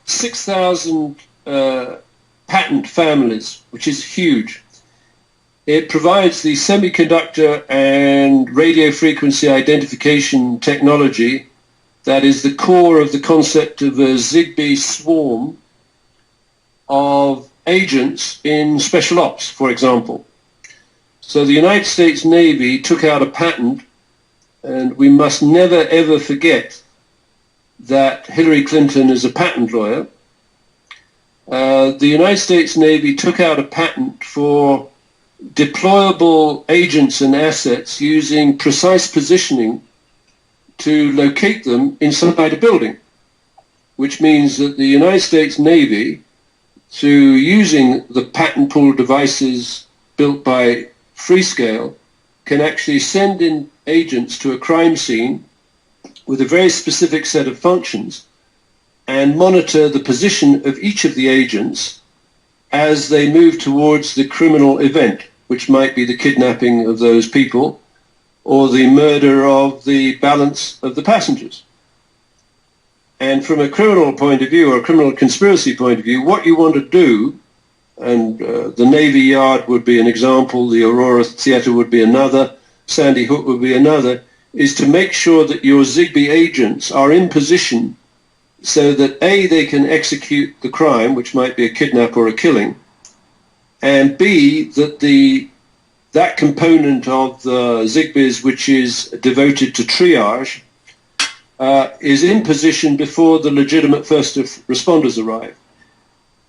6,000 patent families, which is huge. It provides the semiconductor and radio frequency identification technology that is the core of the concept of a Zigbee swarm of agents in special ops, for example. So the United States Navy took out a patent, and we must never ever forget that Hillary Clinton is a patent lawyer. The United States Navy took out a patent for deployable agents and assets using precise positioning to locate them inside a building, which means that the United States Navy, through using the patent pool devices built by Freescale, can actually send in agents to a crime scene with a very specific set of functions and monitor the position of each of the agents as they move towards the criminal event, which might be the kidnapping of those people or the murder of the balance of the passengers. And from a criminal point of view, or a criminal conspiracy point of view, what you want to do, and the Navy Yard would be an example, the Aurora Theatre would be another, Sandy Hook would be another, is to make sure that your Zigbee agents are in position so that A, they can execute the crime, which might be a kidnap or a killing, and B, that that component of the Zigbees which is devoted to triage is in position before the legitimate first responders arrive.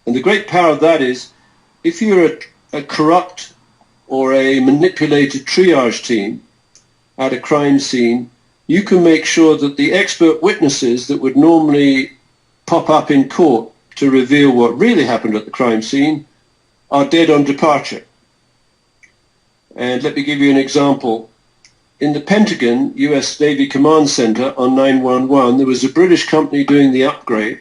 And the great power of that is, if you're a corrupt or a manipulated triage team at a crime scene, you can make sure that the expert witnesses that would normally pop up in court to reveal what really happened at the crime scene are dead on departure. And let me give you an example. In the Pentagon, US Navy Command Center on 911, there was a British company doing the upgrade,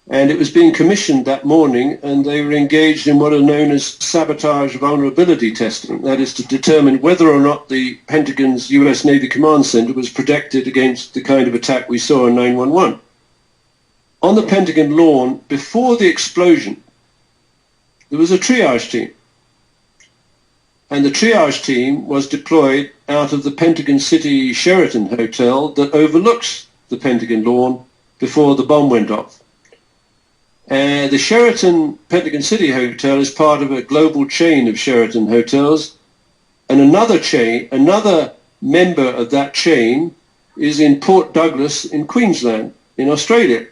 and it was being commissioned that morning, and they were engaged in what are known as sabotage vulnerability testing. That is to determine whether or not the Pentagon's US Navy Command Center was protected against the kind of attack we saw on 911. On the Pentagon lawn, before the explosion, there was a triage team. And the triage team was deployed out of the Pentagon City Sheraton Hotel that overlooks the Pentagon lawn before the bomb went off. The Sheraton Pentagon City Hotel is part of a global chain of Sheraton hotels, and another member of that chain is in Port Douglas in Queensland, in Australia.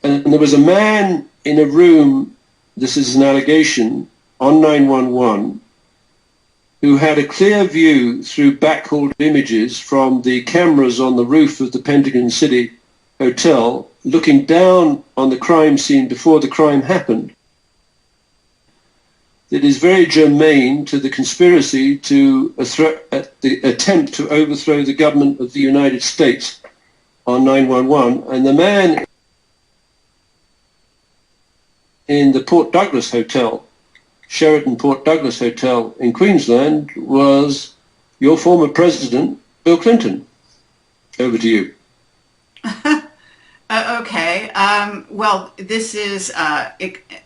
And there was a man in a room, this is an allegation, on 911, who had a clear view through backhauled images from the cameras on the roof of the Pentagon City Hotel, looking down on the crime scene before the crime happened. It is very germane to the conspiracy to the attempt to overthrow the government of the United States on 911. And the man in the Port Douglas Hotel, Sheraton Port Douglas Hotel in Queensland, was your former president, Bill Clinton. Over to you. Okay. Well, this is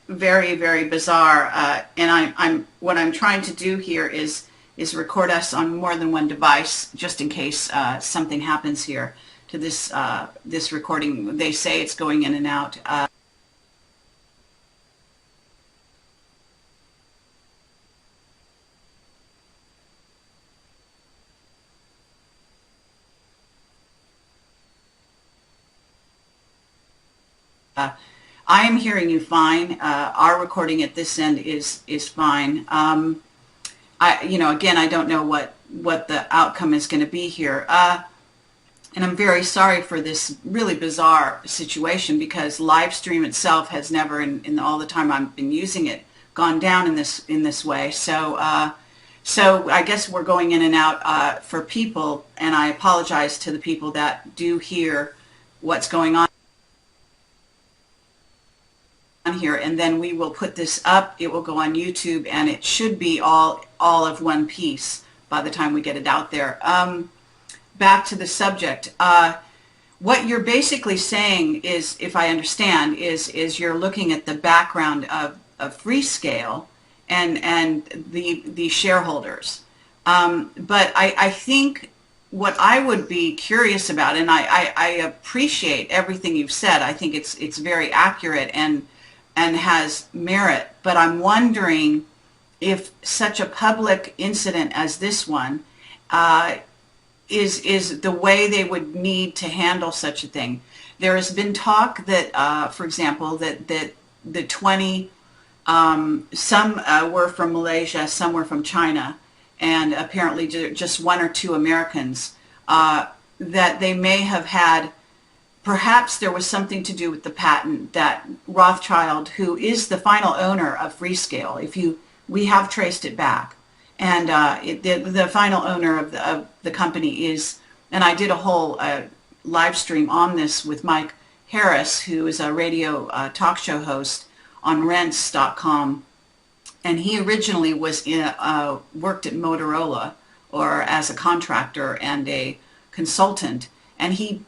very, very bizarre, and what I'm trying to do here is record us on more than one device, just in case something happens here to this this recording. They say it's going in and out. I am hearing you fine. Our recording at this end is fine. Again, I don't know what the outcome is going to be here. And I'm very sorry for this really bizarre situation, because live stream itself has never, in all the time I've been using it, gone down in this way. So I guess we're going in and out for people, and I apologize to the people that do hear what's going on here, and then we will put this up. It will go on YouTube, and it should be all of one piece by the time we get it out there. Back to the subject. what you're basically saying is, if I understand, is you're looking at the background of Freescale and the shareholders. But I think what I would be curious about, and I appreciate everything you've said. I think it's very accurate and has merit. But I'm wondering if such a public incident as this one is the way they would need to handle such a thing. There has been talk that, for example, that the 20, some were from Malaysia, some were from China, and apparently just one or two Americans, that they may have had, perhaps there was something to do with the patent that Rothschild, who is the final owner of Freescale, we have traced it back. And the final owner of the company is, and I did a whole live stream on this with Mike Harris, who is a radio talk show host on Rense.com. And he originally was worked at Motorola, or as a contractor and a consultant. And he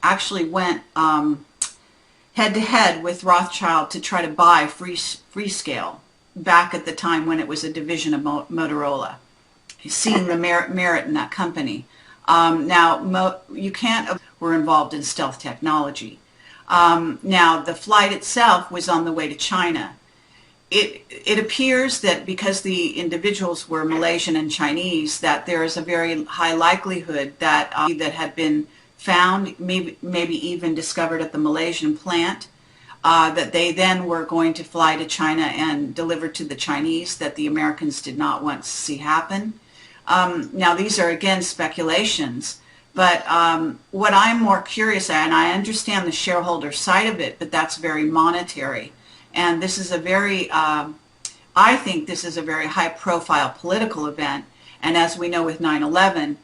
actually went head to head with Rothschild to try to buy Freescale back at the time when it was a division of Motorola, seeing the merit in that company. Now, you can't, were involved in stealth technology. Now, the flight itself was on the way to China. It appears that because the individuals were Malaysian and Chinese, that there is a very high likelihood that that had been found, maybe even discovered at the Malaysian plant, that they then were going to fly to China and deliver to the Chinese, that the Americans did not want to see happen. Now, these are, again, speculations, but what I'm more curious at, and I understand the shareholder side of it, but that's very monetary. And this is a very, I think this is a very high-profile political event. And as we know with 9/11,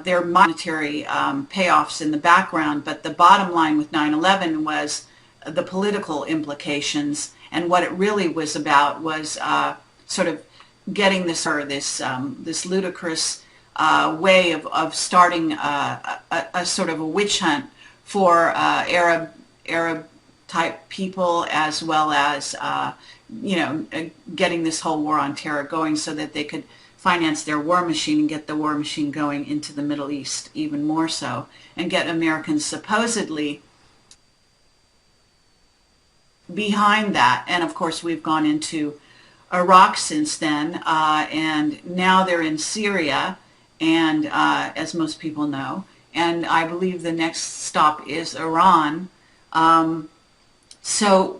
there are monetary payoffs in the background, but the bottom line with 9/11 was the political implications, and what it really was about was sort of getting this ludicrous way of starting a sort of a witch hunt for Arab type people, as well as getting this whole war on terror going so that they could finance their war machine and get the war machine going into the Middle East even more so, and get Americans supposedly behind that. And of course we've gone into Iraq since then, and now they're in Syria, and as most people know, and I believe the next stop is Iran. So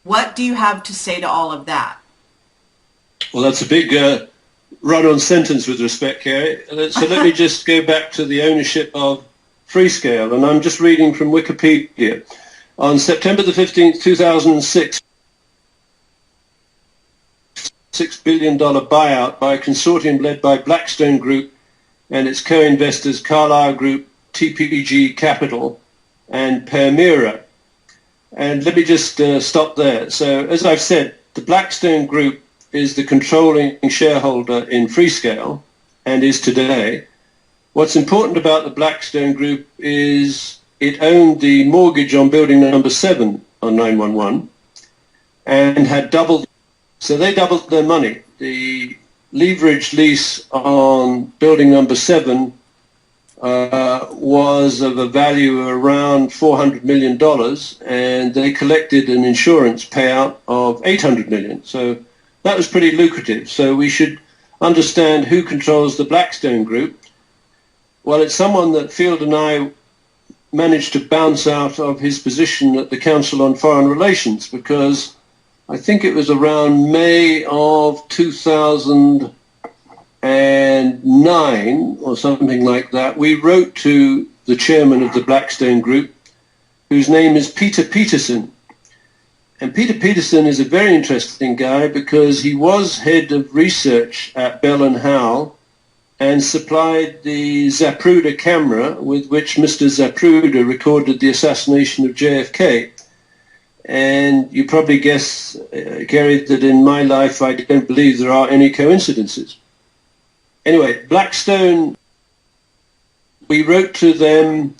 what do you have to say to all of that? Well, that's a big run-on sentence with respect, Kerry. So let me just go back to the ownership of Freescale, and I'm just reading from Wikipedia. On September the 15th, 2006, $6 billion buyout by a consortium led by Blackstone Group and its co-investors Carlyle Group, TPG Capital, and Permira. And let me just stop there. So, as I've said, the Blackstone Group is the controlling shareholder in Freescale and is today. What's important about the Blackstone Group is it owned the mortgage on building number 7 on 911 and had doubled. So they doubled their money. The leveraged lease on building number 7 was of a value of around $400 million, and they collected an insurance payout of $800 million. So that was pretty lucrative. So we should understand who controls the Blackstone Group. Well, it's someone that Field and I managed to bounce out of his position at the Council on Foreign Relations, because I think it was around May of 2009 or something like that, we wrote to the chairman of the Blackstone Group, whose name is Peter Peterson. And Peter Peterson is a very interesting guy because he was head of research at Bell and Howell and supplied the Zapruder camera with which Mr. Zapruder recorded the assassination of JFK. And you probably guess, Gary, that in my life I don't believe there are any coincidences. Anyway, Blackstone we wrote to them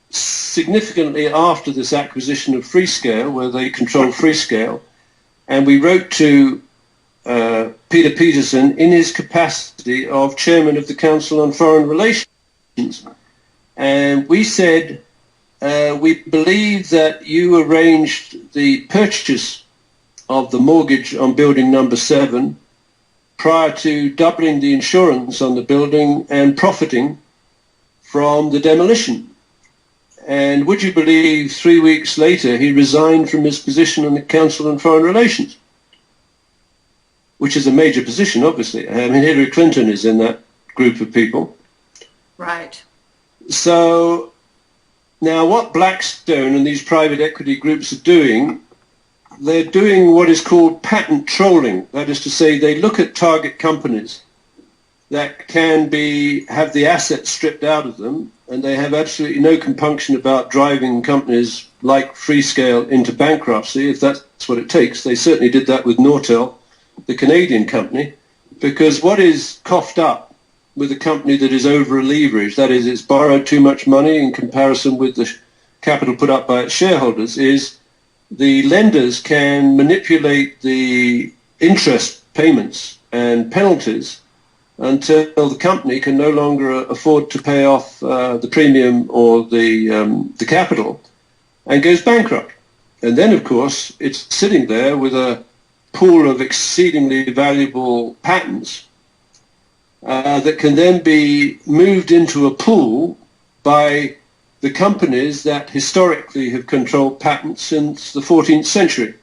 significantly after this acquisition of Freescale, where they control Freescale, and we wrote to Peter Peterson in his capacity of chairman of the Council on Foreign Relations. And we said, we believe that you arranged the purchase of the mortgage on building number 7 prior to doubling the insurance on the building and profiting from the demolition. And would you believe 3 weeks later he resigned from his position on the Council on Foreign Relations, which is a major position, obviously. I mean, Hillary Clinton is in that group of people. Right. So now what Blackstone and these private equity groups are doing, they're doing what is called patent trolling. That is to say, they look at target companies that can have the assets stripped out of them, and they have absolutely no compunction about driving companies like Freescale into bankruptcy, if that's what it takes. They certainly did that with Nortel, the Canadian company, because what is coughed up with a company that is over-leveraged, that is, it's borrowed too much money in comparison with the capital put up by its shareholders, is the lenders can manipulate the interest payments and penalties until the company can no longer afford to pay off the premium or the capital and goes bankrupt. And then, of course, it's sitting there with a pool of exceedingly valuable patents that can then be moved into a pool by the companies that historically have controlled patents since the 14th century.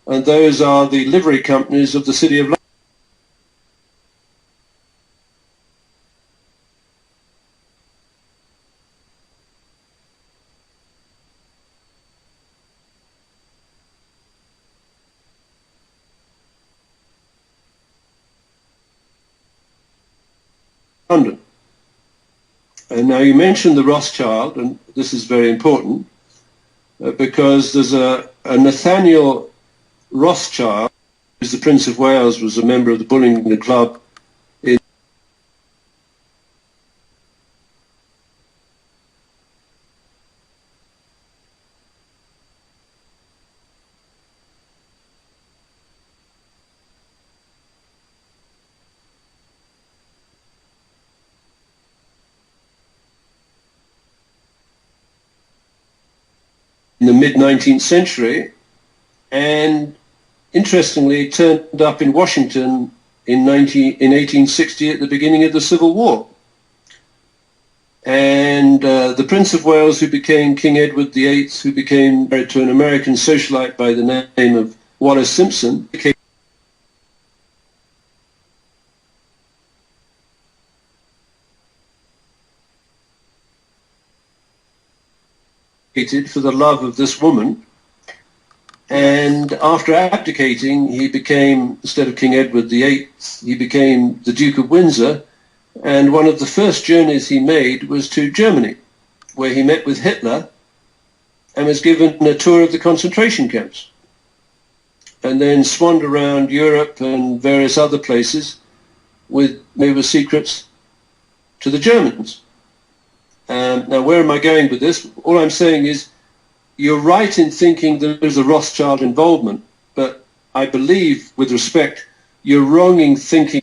And those are the livery companies of the City of London. London. And now you mentioned the Rothschild, and this is very important because there's a Nathaniel Rothschild, who's the Prince of Wales, was a member of the Bullingdon Club in the mid-19th century, and interestingly turned up in Washington in 1860 at the beginning of the Civil War. And the Prince of Wales, who became King Edward VIII, who became married to an American socialite by the name of Wallis Simpson, became for the love of this woman, and after abdicating he became, instead of King Edward VIII, he became the Duke of Windsor, and one of the first journeys he made was to Germany, where he met with Hitler and was given a tour of the concentration camps, and then swanned around Europe and various other places with secrets to the Germans. Now, where am I going with this? All I'm saying is you're right in thinking that there's a Rothschild involvement, but I believe, with respect, you're wrong in thinking,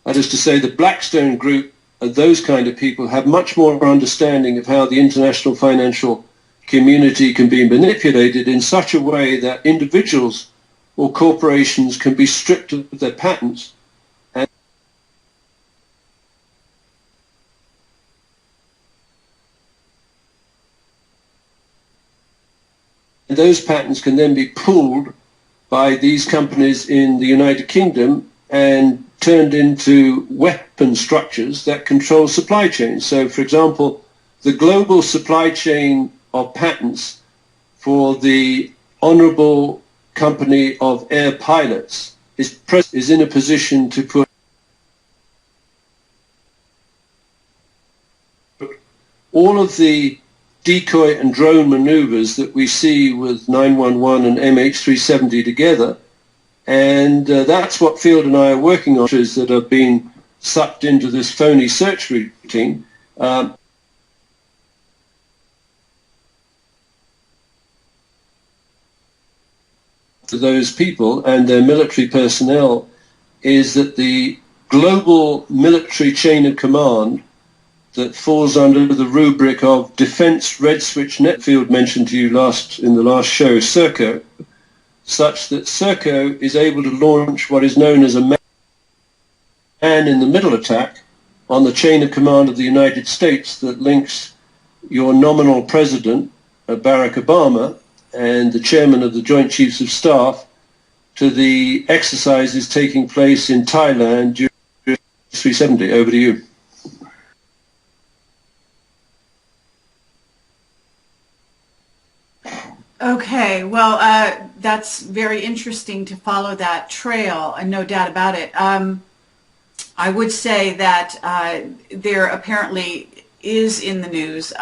that is to say, the Blackstone Group and those kind of people have much more understanding of how the international financial community can be manipulated in such a way that individuals or corporations can be stripped of their patents, and those patents can then be pooled by these companies in the United Kingdom and turned into weapon structures that control supply chains. So, for example, the global supply chain of patents for the Honourable Company of Air Pilots is in a position to put all of the decoy and drone maneuvers that we see with 911 and MH370 together, and that's what Field and I are working on, is that have been sucked into this phony search routine, To those people and their military personnel is that the global military chain of command that falls under the rubric of Defense Red Switch Netfield mentioned to you in the last show, SERCO, such that SERCO is able to launch what is known as a man-in-the-middle attack on the chain of command of the United States that links your nominal president, Barack Obama, and the chairman of the Joint Chiefs of Staff to the exercises taking place in Thailand during 370. Over to you. Okay, well, that's very interesting to follow that trail, and no doubt about it. I would say that there apparently is in the news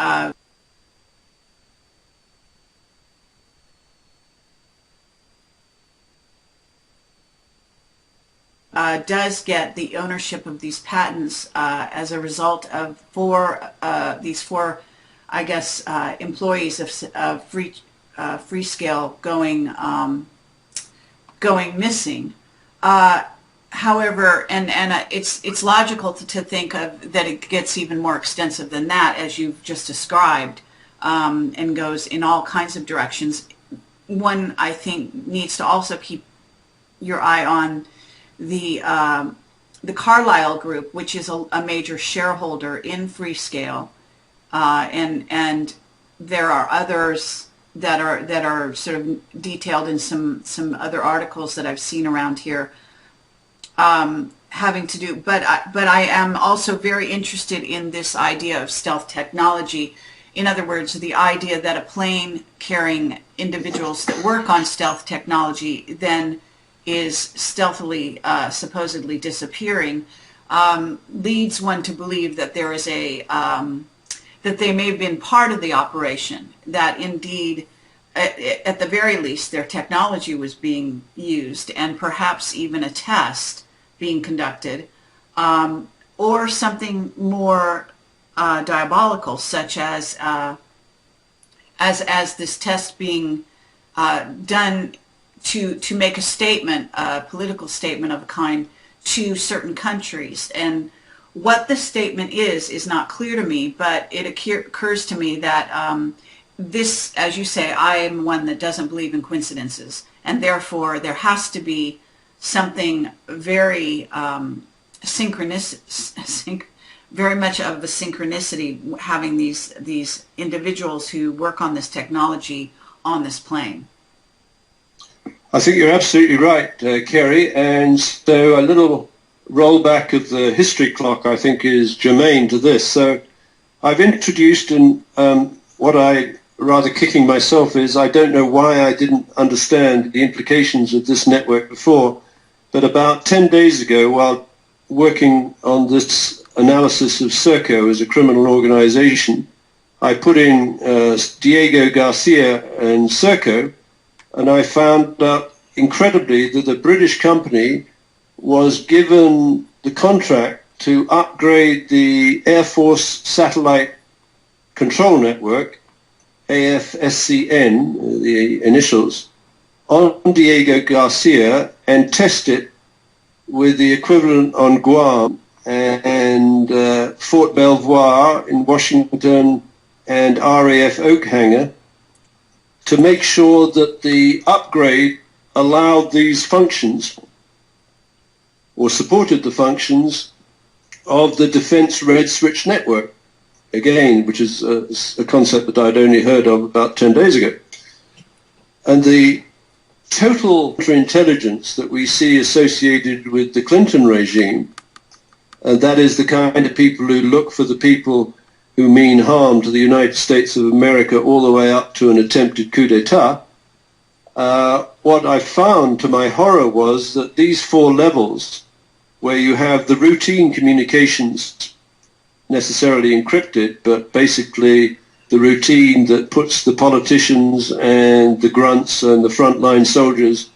does get the ownership of these patents as a result of these four, I guess, employees of Freescale going missing. However, and it's logical to think of that it gets even more extensive than that, as you've just described, and goes in all kinds of directions. One, I think, needs to also keep your eye on the Carlyle Group, which is a major shareholder in Freescale, and there are others that are sort of detailed in some other articles that I've seen around here, having to do. But I am also very interested in this idea of stealth technology. In other words, the idea that a plane carrying individuals that work on stealth technology then is stealthily, supposedly disappearing, leads one to believe that there is that they may have been part of the operation, that indeed, at the very least, their technology was being used, and perhaps even a test being conducted, or something more diabolical, such as this test being done to make a statement, a political statement of a kind, to certain countries. And what the statement is not clear to me, but it occurs to me that this, as you say, I am one that doesn't believe in coincidences, and therefore there has to be something very very much of a synchronicity having these individuals who work on this technology on this plane. I think you're absolutely right, Kerry, and so a little rollback of the history clock, I think, is germane to this. So I've introduced, and what I, rather kicking myself, is I don't know why I didn't understand the implications of this network before, but about 10 days ago, while working on this analysis of SERCO as a criminal organization, I put in Diego Garcia and SERCO, and I found out incredibly that the British company was given the contract to upgrade the Air Force Satellite Control Network, AFSCN, the initials, on Diego Garcia and test it with the equivalent on Guam and Fort Belvoir in Washington and RAF Oak Hangar, to make sure that the upgrade allowed these functions or supported the functions of the Defense Red Switch Network, again, which is a concept that I'd only heard of about 10 days ago. And the total counterintelligence that we see associated with the Clinton regime, and that is the kind of people who look for the people who mean harm to the United States of America all the way up to an attempted coup d'etat, what I found to my horror was that these four levels, where you have the routine communications necessarily encrypted, but basically the routine that puts the politicians and the grunts and the frontline soldiers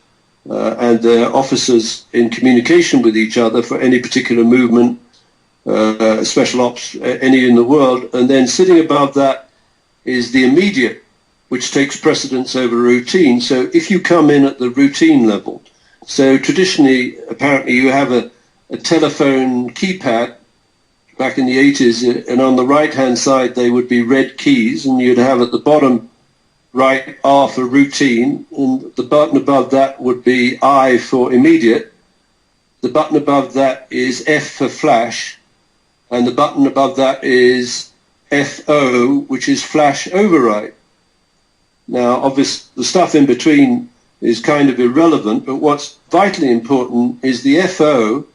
and their officers in communication with each other for any particular movement special ops, any in the world. And then sitting above that is the immediate, which takes precedence over routine. So if you come in at the routine level, so traditionally, apparently, you have a telephone keypad back in the 80s, and on the right-hand side, they would be red keys, and you'd have at the bottom right R for routine, and the button above that would be I for immediate. The button above that is F for flash, and the button above that is FO, which is flash override. Now, obviously, the stuff in between is kind of irrelevant, but what's vitally important is the FO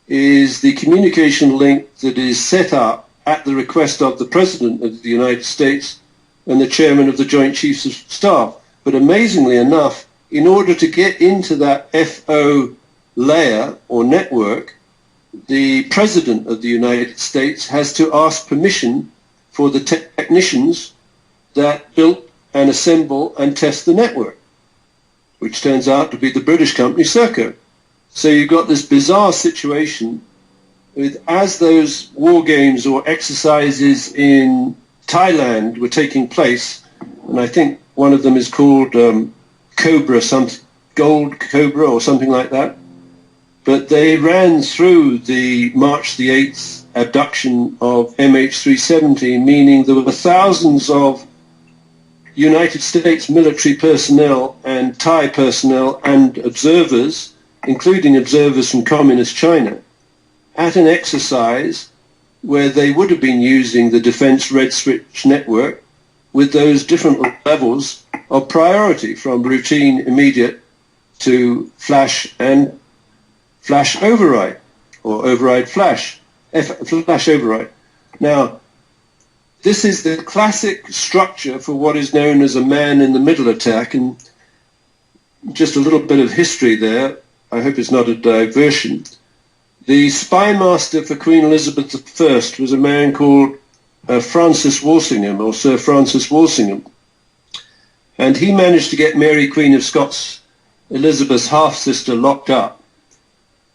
is the communication link that is set up at the request of the President of the United States and the Chairman of the Joint Chiefs of Staff. But amazingly enough, in order to get into that FO layer or network, the President of the United States has to ask permission for the technicians that built and assemble and test the network, which turns out to be the British company Serco. So you've got this bizarre situation with, as those war games or exercises in Thailand were taking place, and I think one of them is called Cobra, some Gold Cobra or something like that, but they ran through the March the 8th abduction of MH370, meaning there were thousands of United States military personnel and Thai personnel and observers, including observers from Communist China, at an exercise where they would have been using the Defense Red Switch network with those different levels of priority, from routine, immediate, to flash and flash override, or override flash, flash override. Now, this is the classic structure for what is known as a man-in-the-middle attack, and just a little bit of history there. I hope it's not a diversion. The spy master for Queen Elizabeth I was a man called Francis Walsingham, or Sir Francis Walsingham. And he managed to get Mary, Queen of Scots, Elizabeth's half-sister, locked up.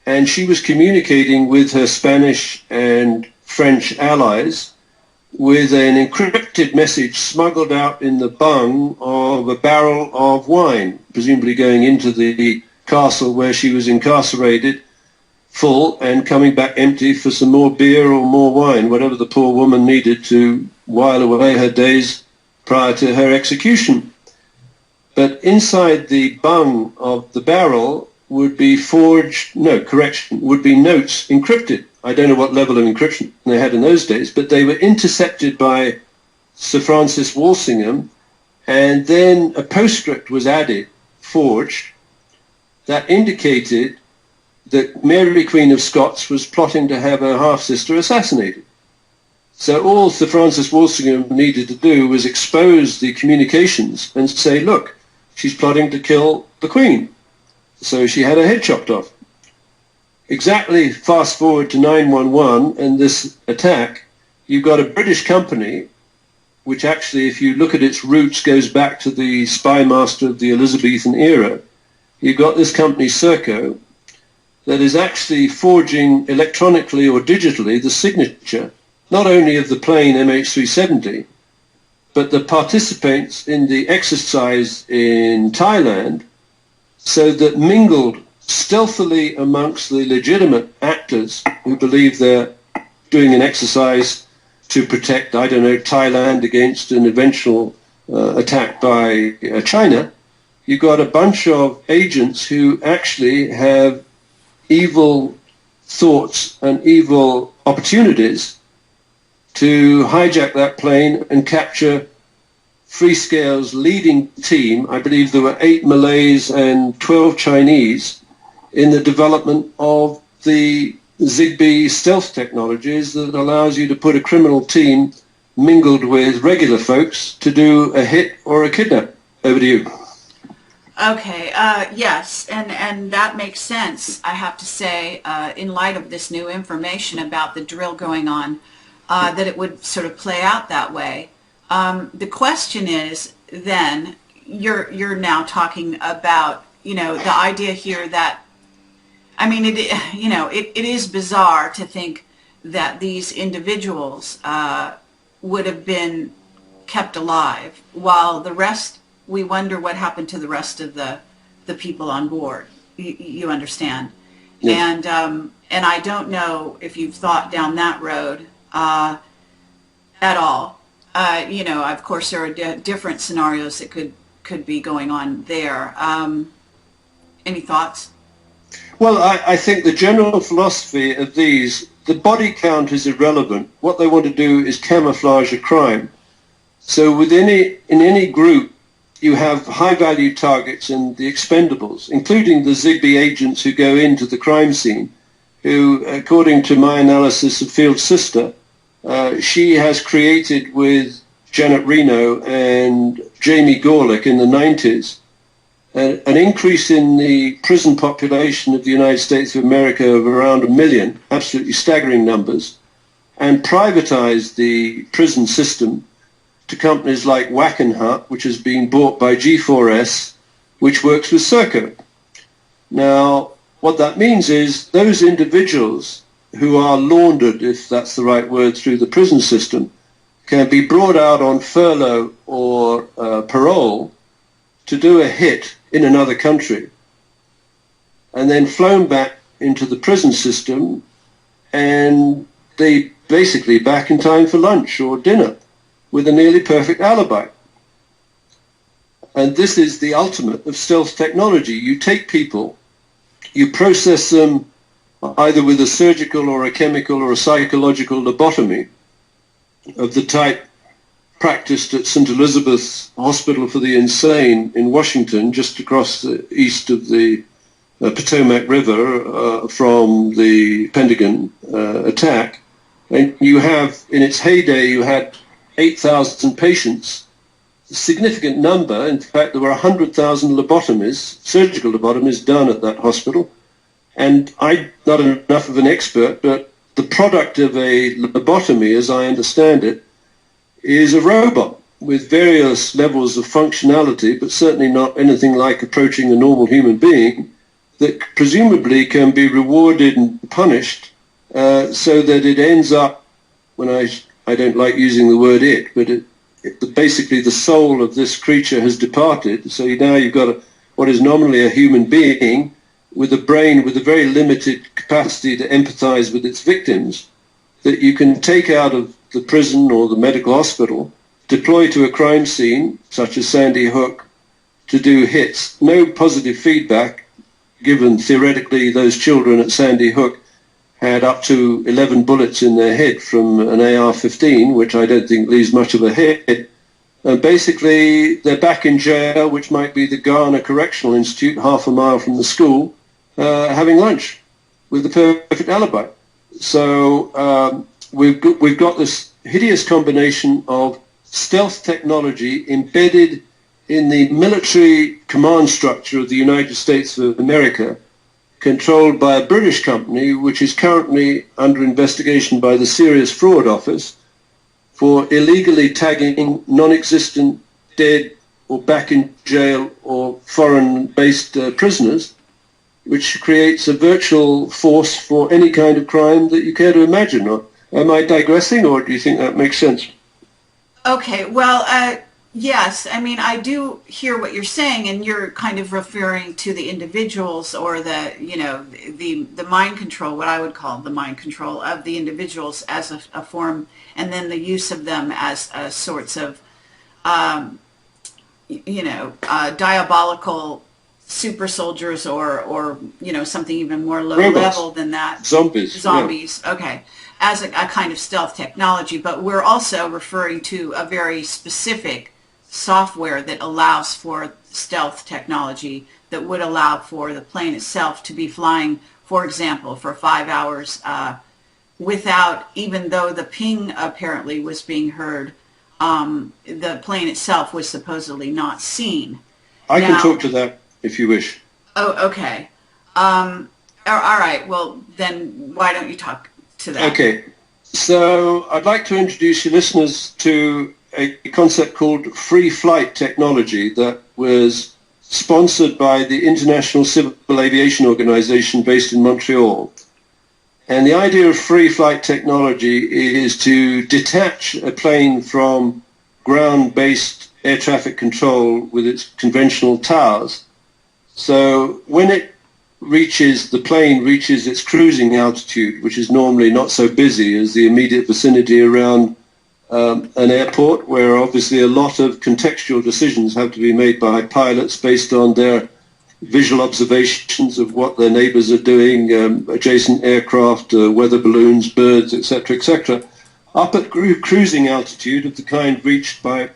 And she was communicating with her Spanish and French allies with an encrypted message smuggled out in the bung of a barrel of wine, presumably going into the castle where she was incarcerated, full, and coming back empty for some more beer or more wine, whatever the poor woman needed to while away her days prior to her execution. But inside the bung of the barrel would be would be notes encrypted. I don't know what level of encryption they had in those days, but they were intercepted by Sir Francis Walsingham, and then a postscript was added, forged, that indicated that Mary, Queen of Scots, was plotting to have her half-sister assassinated. So all Sir Francis Walsingham needed to do was expose the communications and say, look, she's plotting to kill the Queen. So she had her head chopped off. Exactly fast forward to 9/11 and this attack, you've got a British company, which actually, if you look at its roots, goes back to the spy master of the Elizabethan era. You've got this company, Serco, that is actually forging electronically or digitally the signature, not only of the plane MH370, but the participants in the exercise in Thailand, so that mingled stealthily amongst the legitimate actors who believe they're doing an exercise to protect, I don't know, Thailand against an eventual attack by China. You've got a bunch of agents who actually have evil thoughts and evil opportunities to hijack that plane and capture Freescale's leading team. I believe there were 8 Malays and 12 Chinese in the development of the ZigBee stealth technologies that allows you to put a criminal team mingled with regular folks to do a hit or a kidnap. Over to you. Okay, yes, and that makes sense, I have to say, in light of this new information about the drill going on, that it would sort of play out that way. The question is, then, you're now talking about, the idea here that, I mean, it is bizarre to think that these individuals would have been kept alive, while the rest, we wonder what happened to the rest of the people on board. You understand? Yes. And I don't know if you've thought down that road at all. Of course, there are different scenarios that could be going on there. Any thoughts? Well, I think the general philosophy of these, the body count is irrelevant. What they want to do is camouflage a crime. So in any group, you have high-value targets and the expendables, including the Zigbee agents who go into the crime scene, who, according to my analysis of Field's sister, she has created with Janet Reno and Jamie Gorelick in the 90s an increase in the prison population of the United States of America of around 1 million, absolutely staggering numbers, and privatized the prison system to companies like Wackenhut, which has been bought by G4S, which works with Serco. Now, what that means is those individuals who are laundered, if that's the right word, through the prison system, can be brought out on furlough or parole to do a hit in another country, and then flown back into the prison system, and they basically back in time for lunch or dinner with a nearly perfect alibi. And this is the ultimate of stealth technology. You take people, you process them either with a surgical or a chemical or a psychological lobotomy of the type practiced at St. Elizabeth's Hospital for the Insane in Washington, just across the east of the Potomac River from the Pentagon attack. And you have, in its heyday, you had 8,000 patients, a significant number. In fact, there were 100,000 lobotomies, surgical lobotomies, done at that hospital. And I'm not enough of an expert, but the product of a lobotomy, as I understand it, is a robot with various levels of functionality, but certainly not anything like approaching a normal human being, that presumably can be rewarded and punished so that it ends up, when I don't like using the word it, but basically the soul of this creature has departed. So now you've got what is nominally a human being with a brain with a very limited capacity to empathize with its victims, that you can take out of the prison or the medical hospital, deploy to a crime scene, such as Sandy Hook, to do hits. No positive feedback, given theoretically those children at Sandy Hook had up to 11 bullets in their head from an AR-15, which I don't think leaves much of a hit. And basically, they're back in jail, which might be the Garner Correctional Institute, half a mile from the school, having lunch with the perfect alibi. So we've got this hideous combination of stealth technology embedded in the military command structure of the United States of America, controlled by a British company, which is currently under investigation by the Serious Fraud Office for illegally tagging non-existent, dead, or back in jail or foreign-based prisoners, which creates a virtual force for any kind of crime that you care to imagine. Or am I digressing, or do you think that makes sense? Okay, well, yes. I mean, I do hear what you're saying, and you're kind of referring to the individuals or the mind control, what I would call the mind control of the individuals as a form, and then the use of them as sorts of, diabolical super soldiers or something even more low level than that. Zombies. Yeah. Okay. As a kind of stealth technology, but we're also referring to a very specific software that allows for stealth technology that would allow for the plane itself to be flying, for example, for 5 hours without, even though the ping apparently was being heard, the plane itself was supposedly not seen. I can talk to that if you wish. Oh, okay. All right. Well, then why don't you talk to that? Okay. So I'd like to introduce your listeners to a concept called free flight technology that was sponsored by the International Civil Aviation Organization based in Montreal. And the idea of free flight technology is to detach a plane from ground-based air traffic control with its conventional towers. So when the plane reaches its cruising altitude, which is normally not so busy as the immediate vicinity around an airport, where obviously a lot of contextual decisions have to be made by pilots based on their visual observations of what their neighbors are doing, adjacent aircraft, weather balloons, birds, etc., etc. Up at cruising altitude of the kind reached by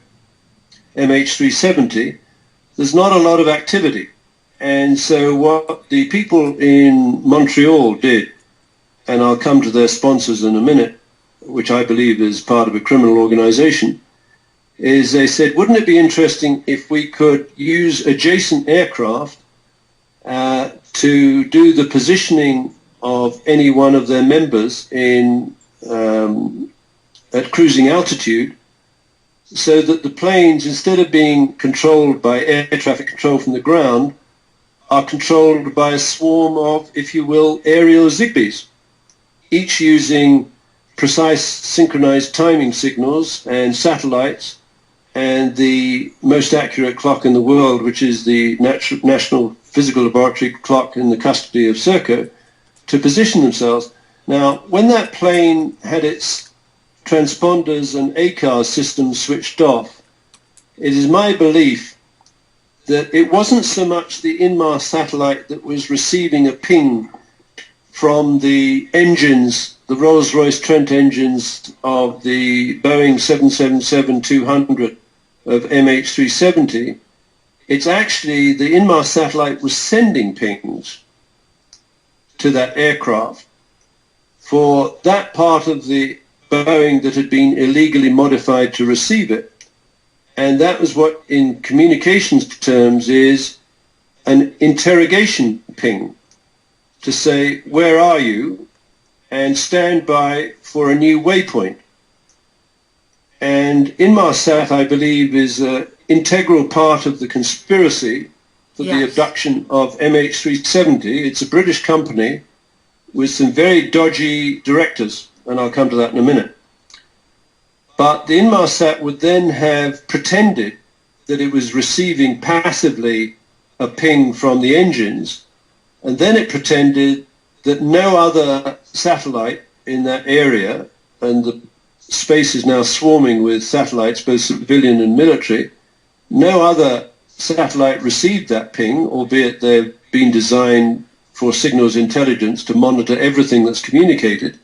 MH370, there's not a lot of activity. And so what the people in Montreal did, and I'll come to their sponsors in a minute, which I believe is part of a criminal organization, is they said, wouldn't it be interesting if we could use adjacent aircraft to do the positioning of any one of their members in at cruising altitude, so that the planes, instead of being controlled by air traffic control from the ground, are controlled by a swarm of, if you will, aerial Zigbees, each using precise synchronized timing signals and satellites and the most accurate clock in the world, which is the National Physical Laboratory clock in the custody of Serco, to position themselves. Now, when that plane had its transponders and ACARS systems switched off, it is my belief that it wasn't so much the Inmarsat satellite that was receiving a ping from the engines, the Rolls-Royce Trent engines of the Boeing 777-200 of MH370. It's actually the Inmarsat satellite was sending pings to that aircraft for that part of the Boeing that had been illegally modified to receive it. And that was what, in communications terms, is an interrogation ping, to say, where are you? And stand by for a new waypoint. And Inmarsat, I believe, is an integral part of the conspiracy for the abduction of MH370. It's a British company with some very dodgy directors, and I'll come to that in a minute. But the Inmarsat would then have pretended that it was receiving passively a ping from the engines, and then it pretended that no other satellite in that area, and the space is now swarming with satellites, both civilian and military, no other satellite received that ping, albeit they've been designed for signals intelligence to monitor everything that's communicated.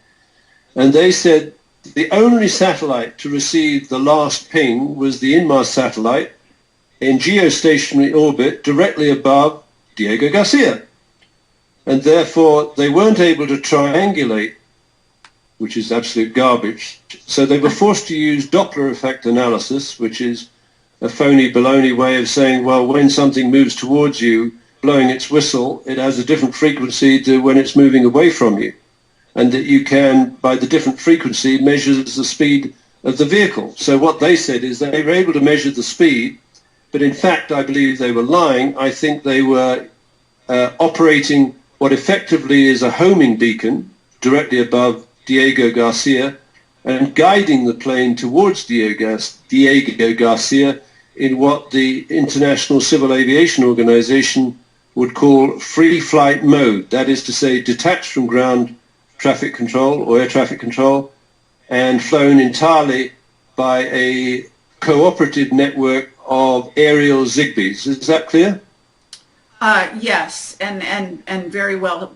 And they said the only satellite to receive the last ping was the Inmarsat satellite in geostationary orbit directly above Diego Garcia. And therefore they weren't able to triangulate, which is absolute garbage. So they were forced to use Doppler effect analysis, which is a phony baloney way of saying, well, when something moves towards you, blowing its whistle, it has a different frequency to when it's moving away from you. And that you can, by the different frequency, measure the speed of the vehicle. So what they said is that they were able to measure the speed, but in fact, I believe they were lying. I think they were operating what effectively is a homing beacon directly above Diego Garcia and guiding the plane towards Diego Garcia in what the International Civil Aviation Organization would call free flight mode. That is to say, detached from ground traffic control or air traffic control and flown entirely by a cooperative network of aerial Zigbees. Is that clear? Yes, and very well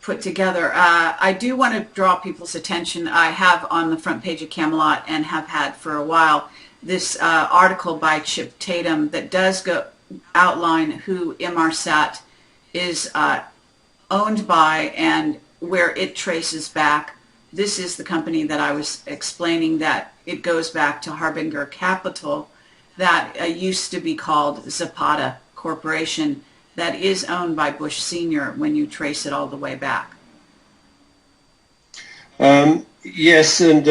put together. I do want to draw people's attention. I have on the front page of Camelot and have had for a while this article by Chip Tatum that does outline who Inmarsat is owned by and where it traces back. This is the company that I was explaining, that it goes back to Harbinger Capital, that used to be called Zapata Corporation, that is owned by Bush Sr. when you trace it all the way back. Yes, and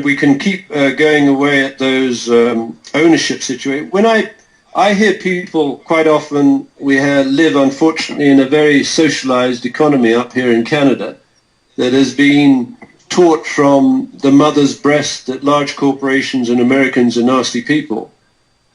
we can keep going away at those ownership situations. When I hear people quite often, we live unfortunately in a very socialized economy up here in Canada. that has been taught from the mother's breast that large corporations and Americans are nasty people.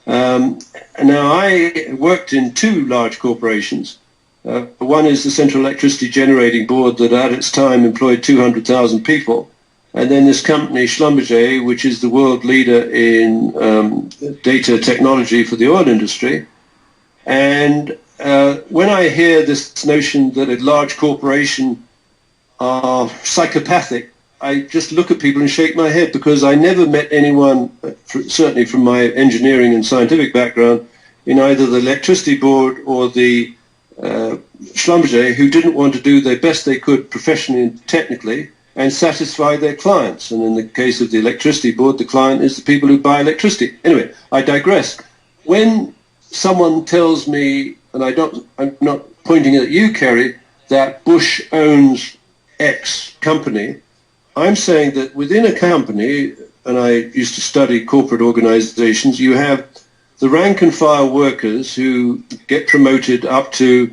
Now, I worked in two large corporations. One is the Central Electricity Generating Board that at its time employed 200,000 people. And then this company, Schlumberger, which is the world leader in data technology for the oil industry. And when I hear this notion that a large corporation are psychopathic, I just look at people and shake my head, because I never met anyone, certainly from my engineering and scientific background, in either the Electricity Board or the Schlumberger, who didn't want to do the best they could professionally and technically and satisfy their clients. And in the case of the Electricity Board, the client is the people who buy electricity. Anyway, I digress. When someone tells me, and I'm not pointing at you, Kerry, that Bush owns X company, I'm saying that within a company, and I used to study corporate organizations, you have the rank and file workers who get promoted up to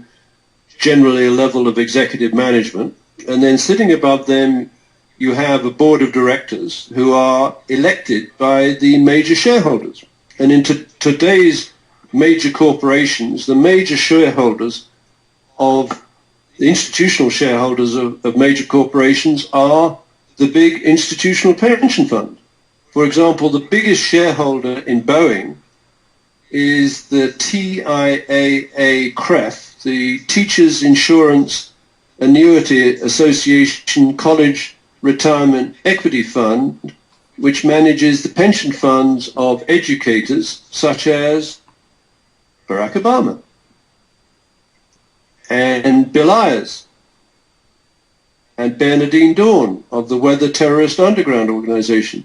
generally a level of executive management, and then sitting above them you have a board of directors who are elected by the major shareholders. And in today's major corporations, the major shareholders of the institutional shareholders of major corporations are the big institutional pension fund. For example, the biggest shareholder in Boeing is the TIAA-CREF, the Teachers Insurance Annuity Association College Retirement Equity Fund, which manages the pension funds of educators such as Barack Obama and Bill Ayers and Bernardine Dawn of the Weather Terrorist Underground Organization,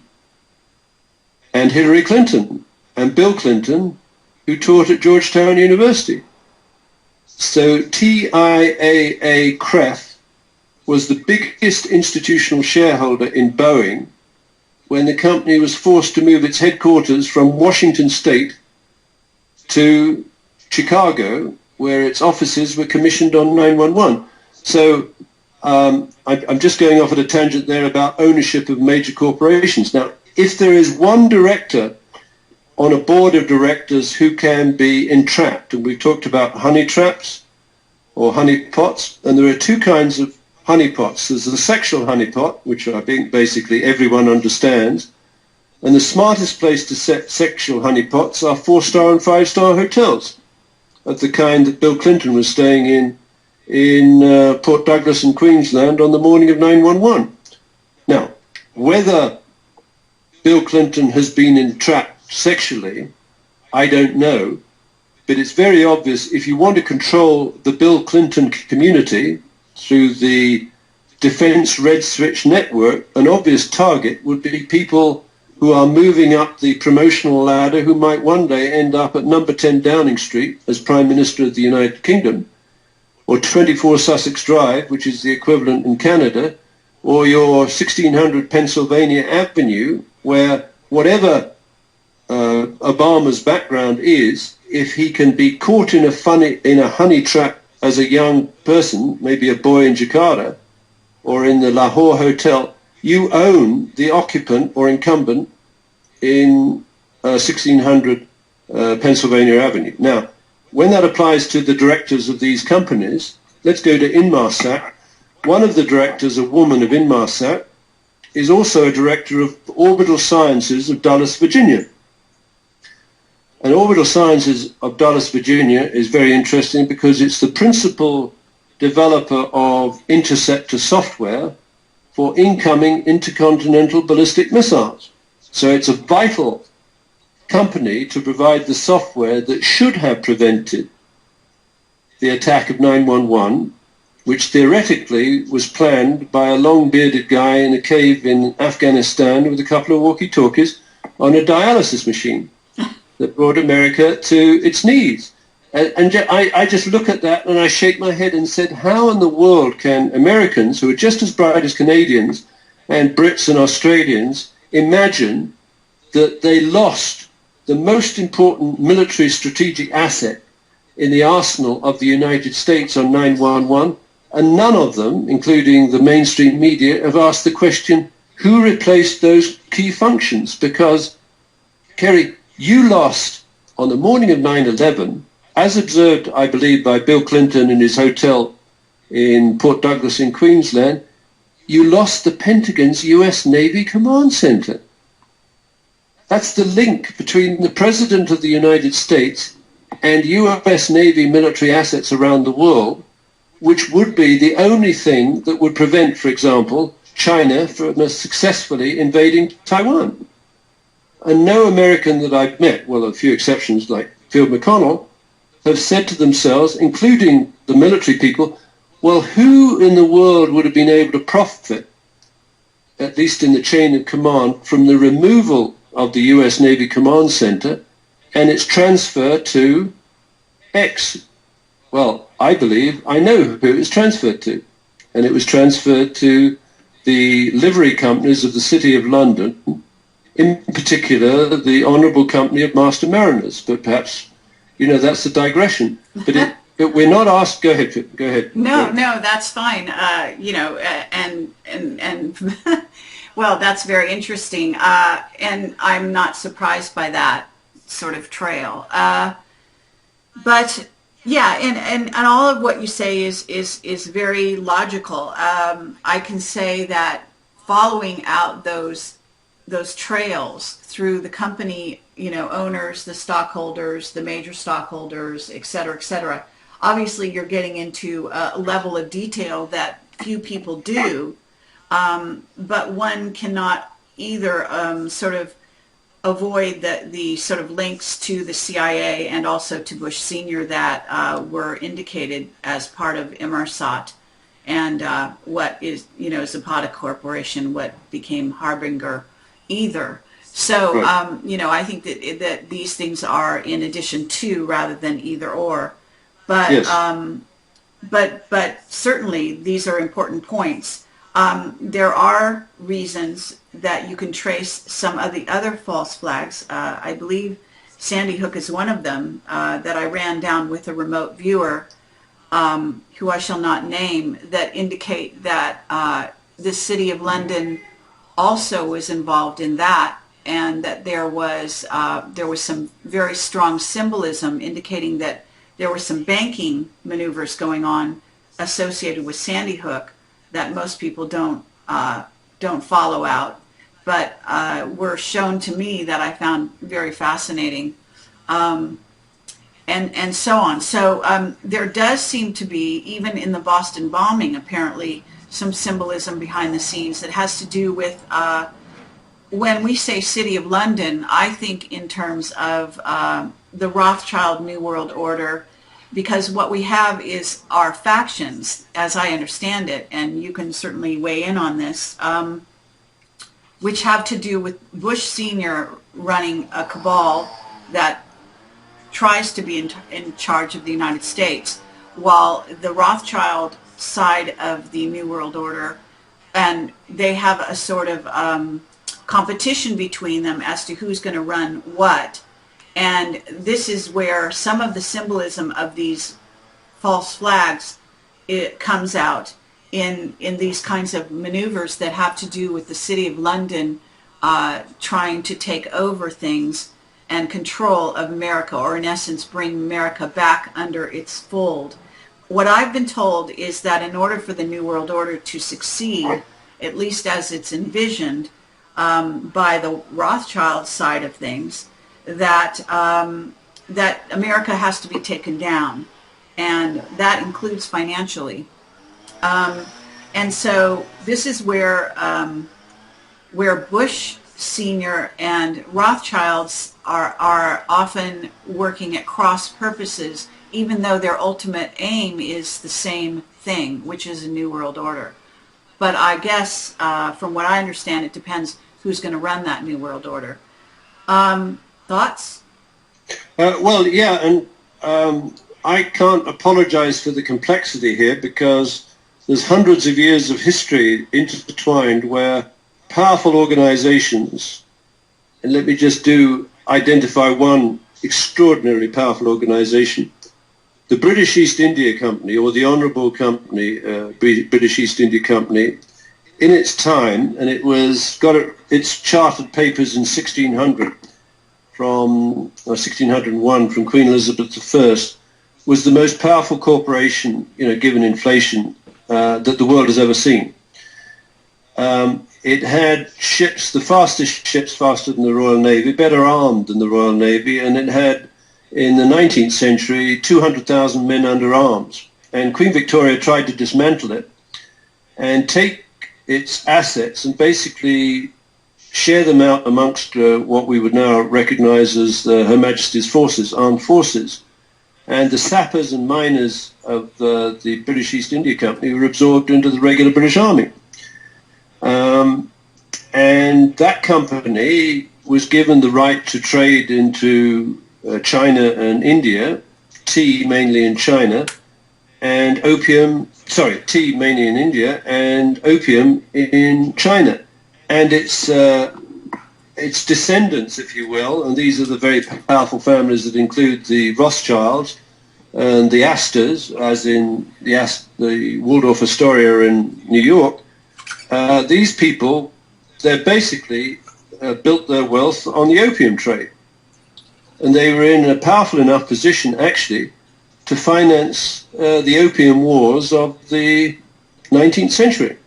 and Hillary Clinton and Bill Clinton, who taught at Georgetown University. So TIAA-CREF was the biggest institutional shareholder in Boeing when the company was forced to move its headquarters from Washington State to Chicago, where its offices were commissioned on 911. So I'm just going off at a tangent there about ownership of major corporations. Now, if there is one director on a board of directors who can be entrapped, and we've talked about honey traps or honey pots, and there are two kinds of honey pots. There's the sexual honey pot, which I think basically everyone understands, and the smartest place to set sexual honey pots are 4-star and 5-star hotels of the kind that Bill Clinton was staying in Port Douglas in Queensland on the morning of 9/11. Now, whether Bill Clinton has been entrapped sexually, I don't know, but it's very obvious if you want to control the Bill Clinton community through the Defense Red Switch network, an obvious target would be people who are moving up the promotional ladder who might one day end up at number 10 Downing Street as Prime Minister of the United Kingdom, or 24 Sussex Drive, which is the equivalent in Canada, or your 1600 Pennsylvania Avenue, where whatever Obama's background is, if he can be caught in a honey trap as a young person, maybe a boy in Jakarta, or in the Lahore Hotel, you own the occupant or incumbent in 1600 Pennsylvania Avenue. Now, when that applies to the directors of these companies, let's go to Inmarsat. One of the directors, a woman of Inmarsat, is also a director of Orbital Sciences of Dulles, Virginia. And Orbital Sciences of Dulles, Virginia is very interesting because it's the principal developer of interceptor software for incoming intercontinental ballistic missiles. So it's a vital company to provide the software that should have prevented the attack of 9/11, which theoretically was planned by a long-bearded guy in a cave in Afghanistan with a couple of walkie-talkies on a dialysis machine that brought America to its knees. And I just look at that and I shake my head and said, how in the world can Americans, who are just as bright as Canadians and Brits and Australians, imagine that they lost the most important military strategic asset in the arsenal of the United States on 9/11, And none of them, including the mainstream media, have asked the question, who replaced those key functions? Because, Kerry, you lost on the morning of 9/11, as observed, I believe, by Bill Clinton in his hotel in Port Douglas in Queensland, you lost the Pentagon's US Navy Command Center. That's the link between the President of the United States and US Navy military assets around the world, which would be the only thing that would prevent, for example, China from successfully invading Taiwan. And no American that I've met, well, a few exceptions like Phil McConnell, have said to themselves, including the military people, well, who in the world would have been able to profit, at least in the chain of command, from the removal of the US Navy Command Center and its transfer to X? Well, I believe I know who it was transferred to. And it was transferred to the livery companies of the City of London, in particular the Honourable Company of Master Mariners. But perhaps, that's a digression. But we're not asked. Go ahead. Go ahead. No, that's fine. Well, that's very interesting. And I'm not surprised by that sort of trail. But yeah, and all of what you say is very logical. I can say that following out those trails through the company, owners, the stockholders, the major stockholders, et cetera, obviously you're getting into a level of detail that few people do, but one cannot either sort of avoid the sort of links to the CIA and also to Bush Sr. that were indicated as part of Inmarsat and what is, Zapata Corporation, what became Harbinger either. So, right. I think that these things are in addition to rather than either or. But, yes. But certainly these are important points. There are reasons that you can trace some of the other false flags. I believe Sandy Hook is one of them that I ran down with a remote viewer, who I shall not name, that indicate that the City of London also was involved in that, and that there was some very strong symbolism indicating that there were some banking maneuvers going on associated with Sandy Hook that most people don't follow out, but were shown to me that I found very fascinating, and so on. So there does seem to be, even in the Boston bombing, apparently some symbolism behind the scenes that has to do with, when we say City of London, I think in terms of the Rothschild New World Order, because what we have is our factions, as I understand it, and you can certainly weigh in on this, which have to do with Bush Sr. running a cabal that tries to be in charge of the United States, while the Rothschild side of the New World Order, and they have a sort of competition between them as to who's going to run what. And this is where some of the symbolism of these false flags, it comes out in these kinds of maneuvers that have to do with the City of London trying to take over things and control of America, or in essence bring America back under its fold. What I've been told is that in order for the New World Order to succeed, at least as it's envisioned by the Rothschild side of things, that that America has to be taken down, and that includes financially. And so this is where Bush Sr. and Rothschilds are often working at cross purposes, even though their ultimate aim is the same thing, which is a New World Order. But I guess, from what I understand, it depends who's going to run that New World Order. Thoughts? Well, yeah, and I can't apologize for the complexity here, because there's hundreds of years of history intertwined where powerful organizations, and let me just identify one extraordinarily powerful organization, the British East India Company, or the Honourable Company, British East India Company, in its time, and it was got its chartered papers in 1600 from 1601 from Queen Elizabeth I, was the most powerful corporation, given inflation, that the world has ever seen. It had ships, the fastest ships, faster than the Royal Navy, better armed than the Royal Navy, and it had, in the 19th century, 200,000 men under arms. And Queen Victoria tried to dismantle it and take its assets and basically share them out amongst what we would now recognize as Her Majesty's forces, armed forces. And the sappers and miners of the British East India Company were absorbed into the regular British Army. And that company was given the right to trade into China and India, tea mainly in China, and tea mainly in India, and opium in China. And its descendants, if you will, and these are the very powerful families that include the Rothschilds and the Astors, as in the Waldorf Astoria in New York. These people, they basically built their wealth on the opium trade. And they were in a powerful enough position, actually, to finance the opium wars of the 19th century.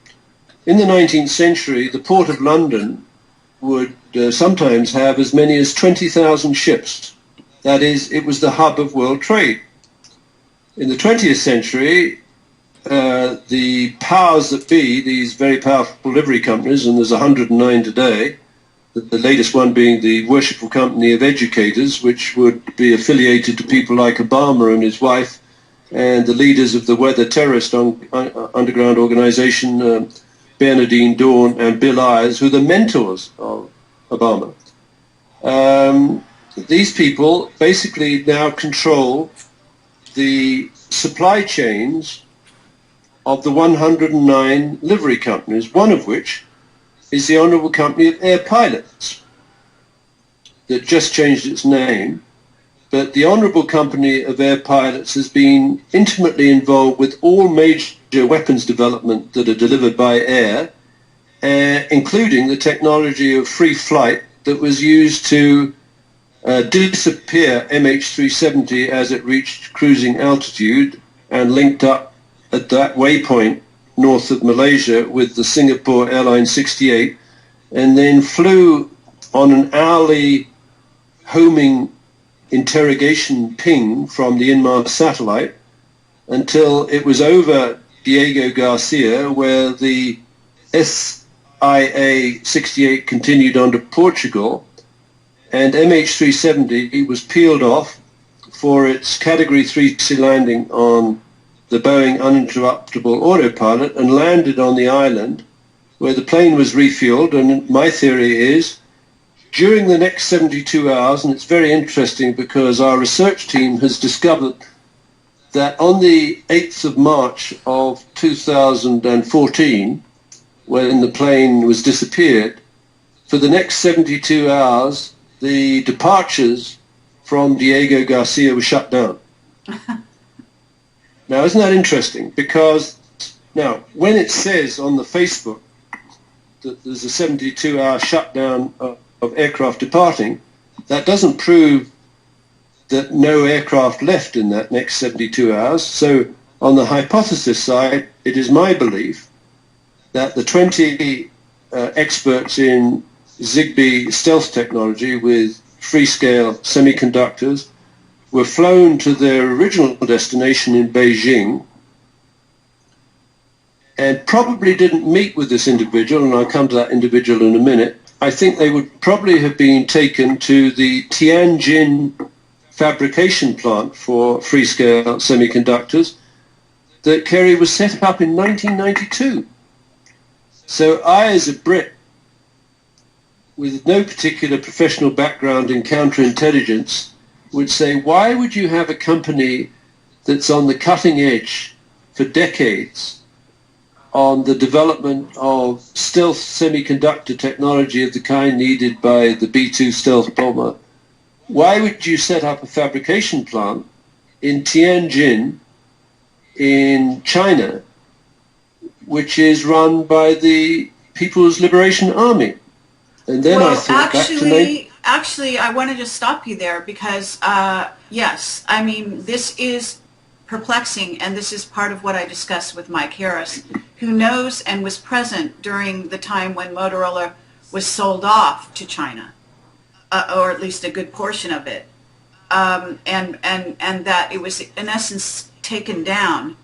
In the 19th century, the Port of London would sometimes have as many as 20,000 ships. That is, it was the hub of world trade. In the 20th century, the powers that be, these very powerful livery companies, and there's 109 today, the latest one being the Worshipful Company of Educators, which would be affiliated to people like Obama and his wife, and the leaders of the weather terrorist underground organization, Bernardine Dawn and Bill Ayers, who are the mentors of Obama. These people basically now control the supply chains of the 109 livery companies, one of which is the Honourable Company of Air Pilots, that just changed its name. But the Honourable Company of Air Pilots has been intimately involved with all major weapons development that are delivered by air, including the technology of free flight that was used to disappear MH370 as it reached cruising altitude and linked up at that waypoint north of Malaysia with the Singapore Airlines 68, and then flew on an hourly homing interrogation ping from the Inmarsat satellite until it was over Diego Garcia, where the SIA-68 continued on to Portugal, and MH370 was peeled off for its Category 3 landing on the Boeing uninterruptible autopilot and landed on the island, where the plane was refueled. And my theory is, during the next 72 hours, and it's very interesting because our research team has discovered that on the 8th of March of 2014, when the plane was disappeared, for the next 72 hours, the departures from Diego Garcia were shut down. Now, isn't that interesting? Because now, when it says on the Facebook that there's a 72-hour shutdown of aircraft departing, that doesn't prove that no aircraft left in that next 72 hours. So on the hypothesis side, it is my belief that the 20 experts in Zigbee stealth technology with Freescale semiconductors were flown to their original destination in Beijing and probably didn't meet with this individual, and I'll come to that individual in a minute. I think they would probably have been taken to the Tianjin fabrication plant for Freescale semiconductors that Kerry was set up in 1992. So I, as a Brit, with no particular professional background in counterintelligence, would say, why would you have a company that's on the cutting edge for decades on the development of stealth semiconductor technology of the kind needed by the B-2 stealth bomber? Why would you set up a fabrication plant in Tianjin in China, which is run by the People's Liberation Army. And then I thought back to Actually, I want to just stop you there because, yes, I mean, this is perplexing, and this is part of what I discussed with Mike Harris, who knows and was present during the time when Motorola was sold off to China, or at least a good portion of it, and that it was in essence taken down,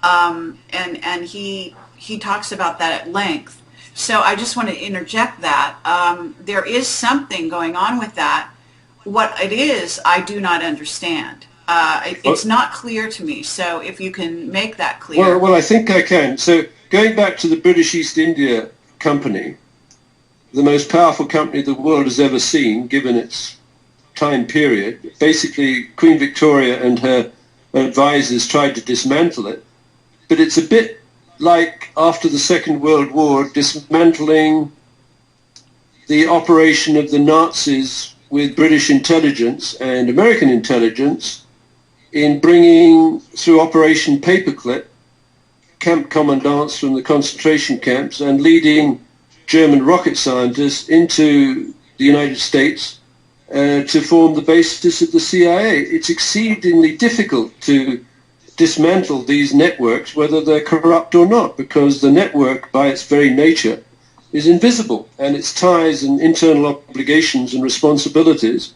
and he talks about that at length. So I just want to interject that. There is something going on with that. What it is, I do not understand. It's not clear to me. So if you can make that clear. Well, I think I can. So going back to the British East India Company, the most powerful company the world has ever seen, given its time period, basically Queen Victoria and her advisors tried to dismantle it. But it's a bit like after the Second World War, dismantling the operation of the Nazis with British intelligence and American intelligence in bringing, through Operation Paperclip, camp commandants from the concentration camps and leading German rocket scientists into the United States to form the basis of the CIA. It's exceedingly difficult to dismantle these networks, whether they're corrupt or not, because the network by its very nature is invisible, and its ties and internal obligations and responsibilities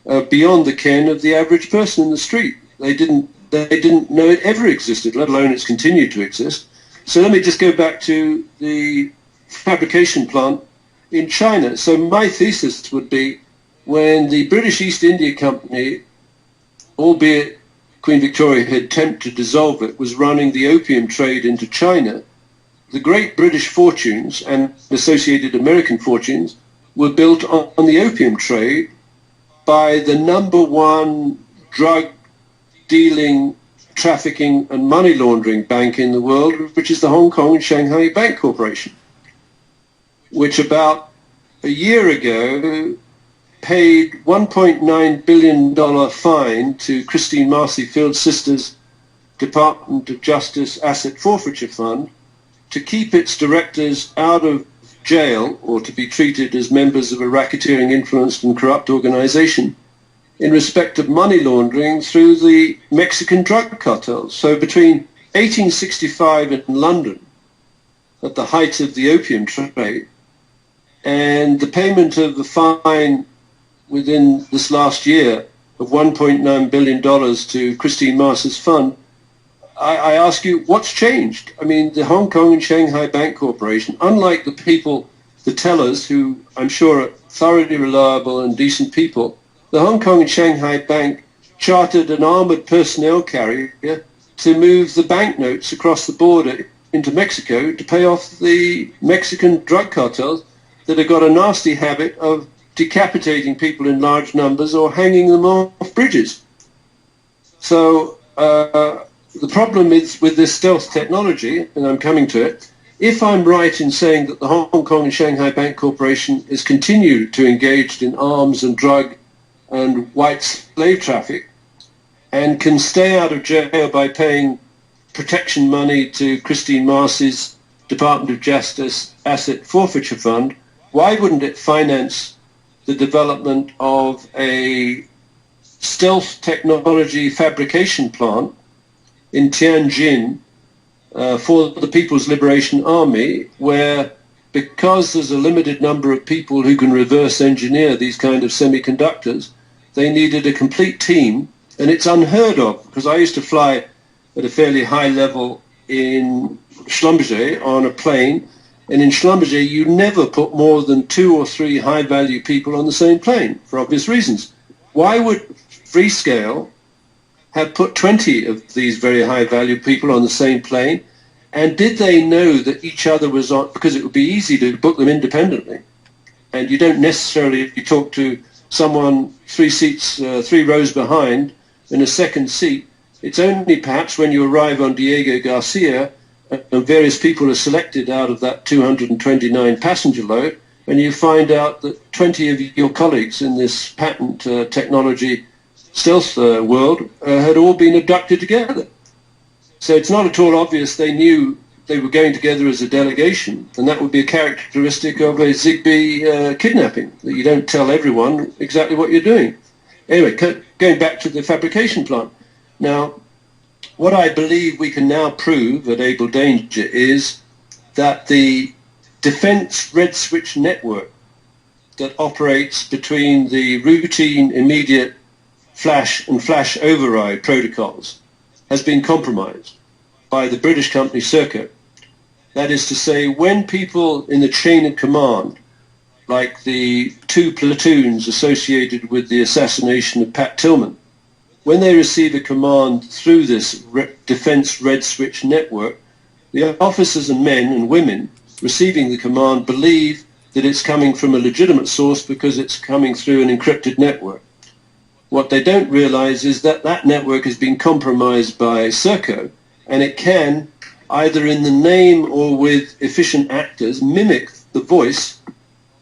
are beyond the ken of the average person in the street. They didn't know it ever existed, let alone it's continued to exist. So let me just go back to the fabrication plant in China. So my thesis would be, when the British East India Company, albeit Queen Victoria had attempted to dissolve it, was running the opium trade into China, the great British fortunes and associated American fortunes were built on the opium trade by the number one drug dealing, trafficking and money laundering bank in the world, which is the Hong Kong and Shanghai Bank Corporation, which about a year ago paid $1.9 billion fine to Christine Marcy Field Sisters Department of Justice Asset Forfeiture Fund to keep its directors out of jail or to be treated as members of a racketeering, influenced and corrupt organization in respect of money laundering through the Mexican drug cartels. So between 1865 in London, at the height of the opium trade, and the payment of the fine within this last year of $1.9 billion to Christine Marcy's fund, I ask you, what's changed? I mean, the Hong Kong and Shanghai Bank Corporation, unlike the people, the tellers, who I'm sure are thoroughly reliable and decent people, the Hong Kong and Shanghai Bank chartered an armored personnel carrier to move the banknotes across the border into Mexico to pay off the Mexican drug cartels that have got a nasty habit of decapitating people in large numbers or hanging them off bridges. So the problem is with this stealth technology, and I'm coming to it, if I'm right in saying that the Hong Kong and Shanghai Bank Corporation has continued to engage in arms and drug and white slave traffic and can stay out of jail by paying protection money to Christine Marcy's Department of Justice Asset Forfeiture Fund, why wouldn't it finance the development of a stealth technology fabrication plant in Tianjin for the People's Liberation Army, where, because there's a limited number of people who can reverse engineer these kind of semiconductors, they needed a complete team. And it's unheard of, because I used to fly at a fairly high level in Schlumberger on a plane, and in Schlumberger you never put more than 2 or 3 high-value people on the same plane, for obvious reasons. Why would Freescale have put 20 of these very high-value people on the same plane? And did they know that each other was on, because it would be easy to book them independently, and you don't necessarily, if you talk to someone 3 rows behind in a second seat, it's only perhaps when you arrive on Diego Garcia and various people are selected out of that 229 passenger load, and you find out that 20 of your colleagues in this patent technology stealth world had all been abducted together. So it's not at all obvious they knew they were going together as a delegation, and that would be a characteristic of a Zigbee kidnapping, that you don't tell everyone exactly what you're doing. Anyway, going back to the fabrication plant. Now, what I believe we can now prove at Able Danger is that the defense red switch network that operates between the routine immediate flash and flash override protocols has been compromised by the British company Serco. That is to say, when people in the chain of command, like the 2 platoons associated with the assassination of Pat Tillman, when they receive a command through this defense red switch network, the officers and men and women receiving the command believe that it's coming from a legitimate source because it's coming through an encrypted network. What they don't realize is that that network has been compromised by Serco, and it can, either in the name or with efficient actors, mimic the voice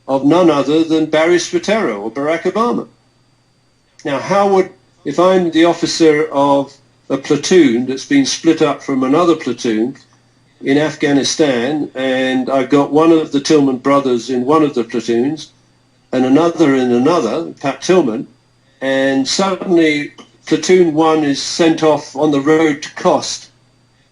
of none other than Barry Soetoro or Barack Obama. Now, if I'm the officer of a platoon that's been split up from another platoon in Afghanistan, and I've got one of the Tillman brothers in one of the platoons and another in another, Pat Tillman, and suddenly platoon 1 is sent off on the road to Khost,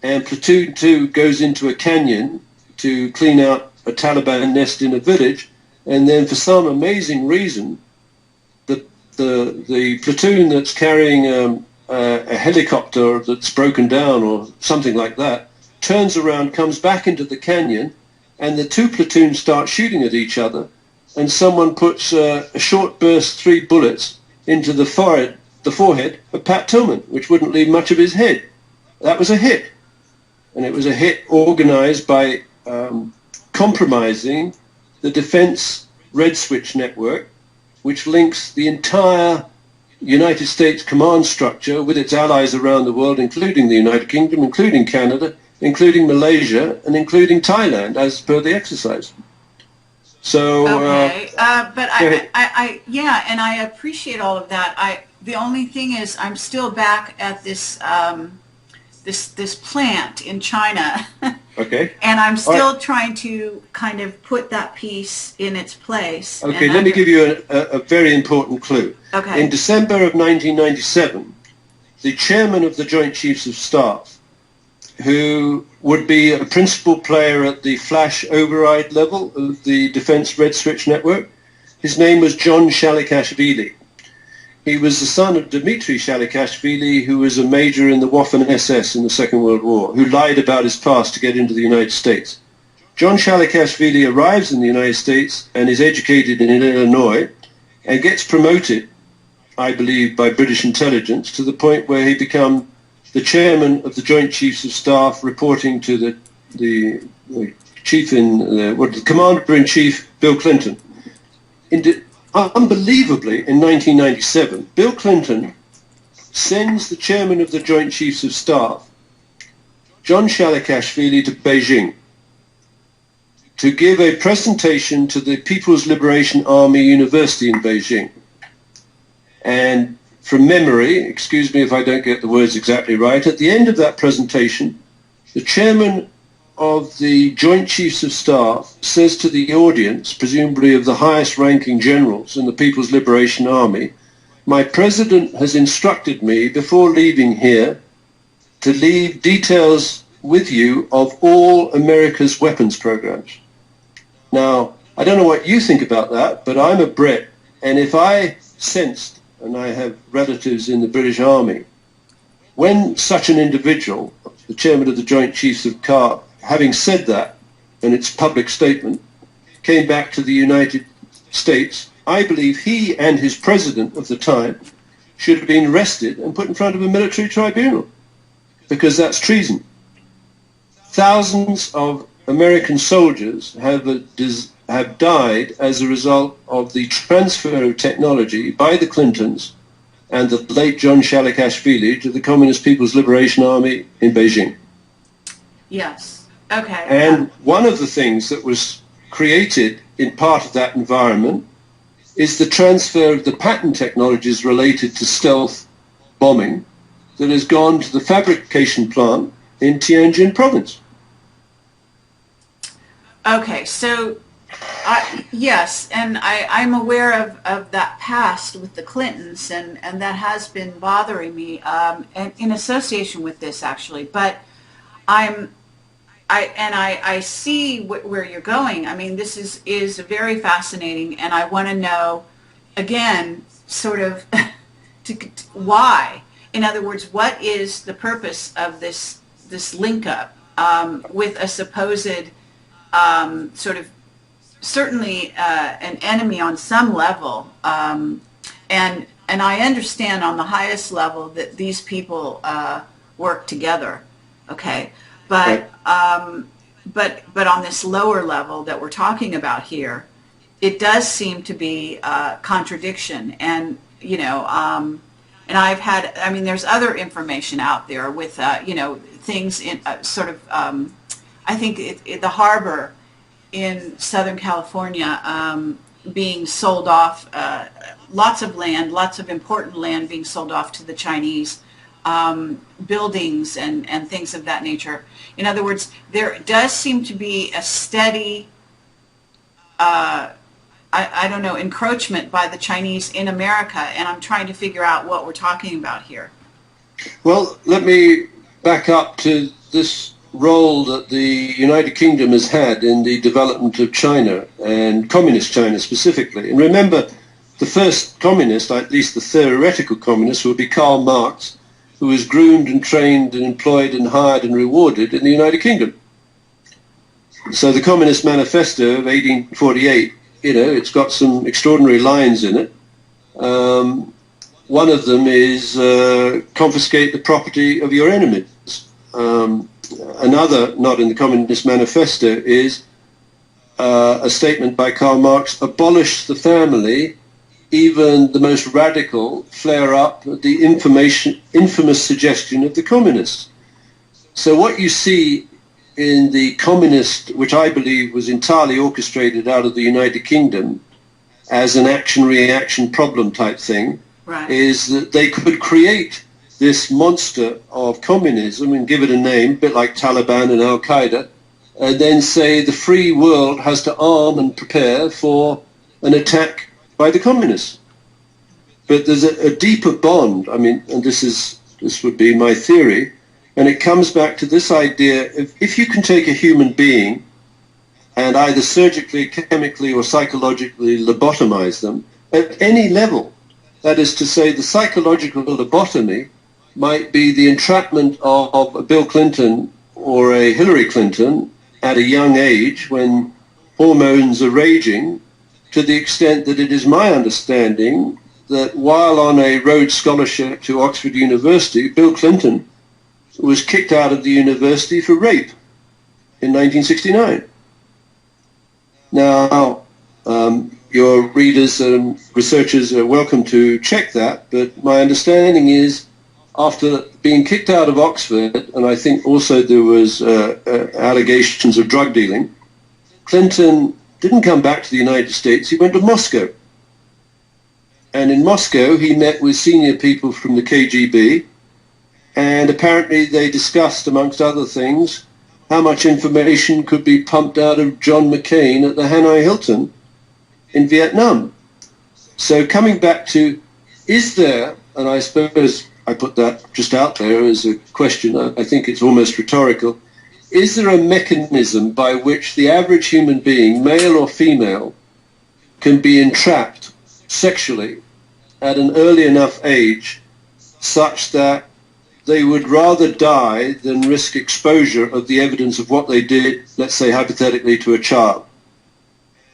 and platoon 2 goes into a canyon to clean out a Taliban nest in a village, and then for some amazing reason, the platoon that's carrying a helicopter that's broken down or something like that turns around, comes back into the canyon, and the 2 platoons start shooting at each other, and someone puts a short burst 3 bullets into the forehead of Pat Tillman, which wouldn't leave much of his head. That was a hit. And it was a hit organized by compromising the defense red switch network, which links the entire United States command structure with its allies around the world, including the United Kingdom, including Canada, including Malaysia, and including Thailand, as per the exercise. So, okay, but yeah, and I appreciate all of that. The only thing is, I'm still back at this this plant in China. Okay. And I'm still trying to kind of put that piece in its place. Okay, let me give you a very important clue. Okay. In December of 1997, the chairman of the Joint Chiefs of Staff, who would be a principal player at the flash override level of the Defense Red Switch Network, his name was John Shalikashvili. He was the son of Dmitry Shalikashvili, who was a major in the Waffen-SS in the Second World War, who lied about his past to get into the United States. John Shalikashvili arrives in the United States and is educated in Illinois and gets promoted, I believe, by British intelligence to the point where he becomes the chairman of the Joint Chiefs of Staff, reporting to the chief the Commander-in-Chief, Bill Clinton. Unbelievably, in 1997, Bill Clinton sends the chairman of the Joint Chiefs of Staff, John Shalikashvili, to Beijing to give a presentation to the People's Liberation Army University in Beijing. And from memory, excuse me if I don't get the words exactly right, at the end of that presentation, the chairman of the Joint Chiefs of Staff says to the audience, presumably of the highest ranking generals in the People's Liberation Army, "My president has instructed me before leaving here to leave details with you of all America's weapons programs." Now, I don't know what you think about that, but I'm a Brit, and if I sensed, and I have relatives in the British Army, when such an individual, the chairman of the Joint Chiefs of Staff, having said that, and its public statement, came back to the United States, I believe he and his president of the time should have been arrested and put in front of a military tribunal, because that's treason. Thousands of American soldiers have died as a result of the transfer of technology by the Clintons and the late John Shalikashvili to the Communist People's Liberation Army in Beijing. Yes. Okay. And one of the things that was created in part of that environment is the transfer of the patent technologies related to stealth bombing that has gone to the fabrication plant in Tianjin province. Okay, so yes, and I'm aware of that past with the Clintons, and that has been bothering me and in association with this actually. But I see where you're going. I mean, this is very fascinating, and I want to know again, sort of, why. In other words, what is the purpose of this link up with a supposed sort of certainly an enemy on some level, and I understand on the highest level that these people work together, okay, but on this lower level that we're talking about here, it does seem to be a contradiction, and and I've had, I mean, there's other information out there with things in sort of I think the harbor in Southern California being sold off, lots of land, lots of important land being sold off to the Chinese, buildings and things of that nature. In other words, there does seem to be a steady, I don't know, encroachment by the Chinese in America, and I'm trying to figure out what we're talking about here. Well, let me back up to this role that the United Kingdom has had in the development of China, and communist China specifically. And remember, the first communist, at least the theoretical communist, will be Karl Marx, who was groomed and trained and employed and hired and rewarded in the United Kingdom. So the Communist Manifesto of 1848, it's got some extraordinary lines in it. One of them is confiscate the property of your enemies. Another, not in the Communist Manifesto, is a statement by Karl Marx: abolish the family, even the most radical flare up the infamous suggestion of the communists. So what you see in the communist, which I believe was entirely orchestrated out of the United Kingdom as an action-reaction problem type thing, right, is that they could create this monster of communism and give it a name, a bit like Taliban and Al-Qaeda, and then say the free world has to arm and prepare for an attack by the communists. But there's a deeper bond, I mean, and this would be my theory, and it comes back to this idea of, if you can take a human being and either surgically, chemically, or psychologically lobotomize them at any level, that is to say, the psychological lobotomy might be the entrapment of a Bill Clinton or a Hillary Clinton at a young age when hormones are raging, to the extent that it is my understanding that while on a Rhodes Scholarship to Oxford University, Bill Clinton was kicked out of the university for rape in 1969. Now, your readers and researchers are welcome to check that, but my understanding is after being kicked out of Oxford, and I think also there was allegations of drug dealing, Clinton didn't come back to the United States, he went to Moscow. And in Moscow, he met with senior people from the KGB, and apparently they discussed, amongst other things, how much information could be pumped out of John McCain at the Hanoi Hilton in Vietnam. So coming back to, is there, and I suppose I put that just out there as a question, I think it's almost rhetorical, is there a mechanism by which the average human being, male or female, can be entrapped sexually at an early enough age such that they would rather die than risk exposure of the evidence of what they did, let's say hypothetically, to a child?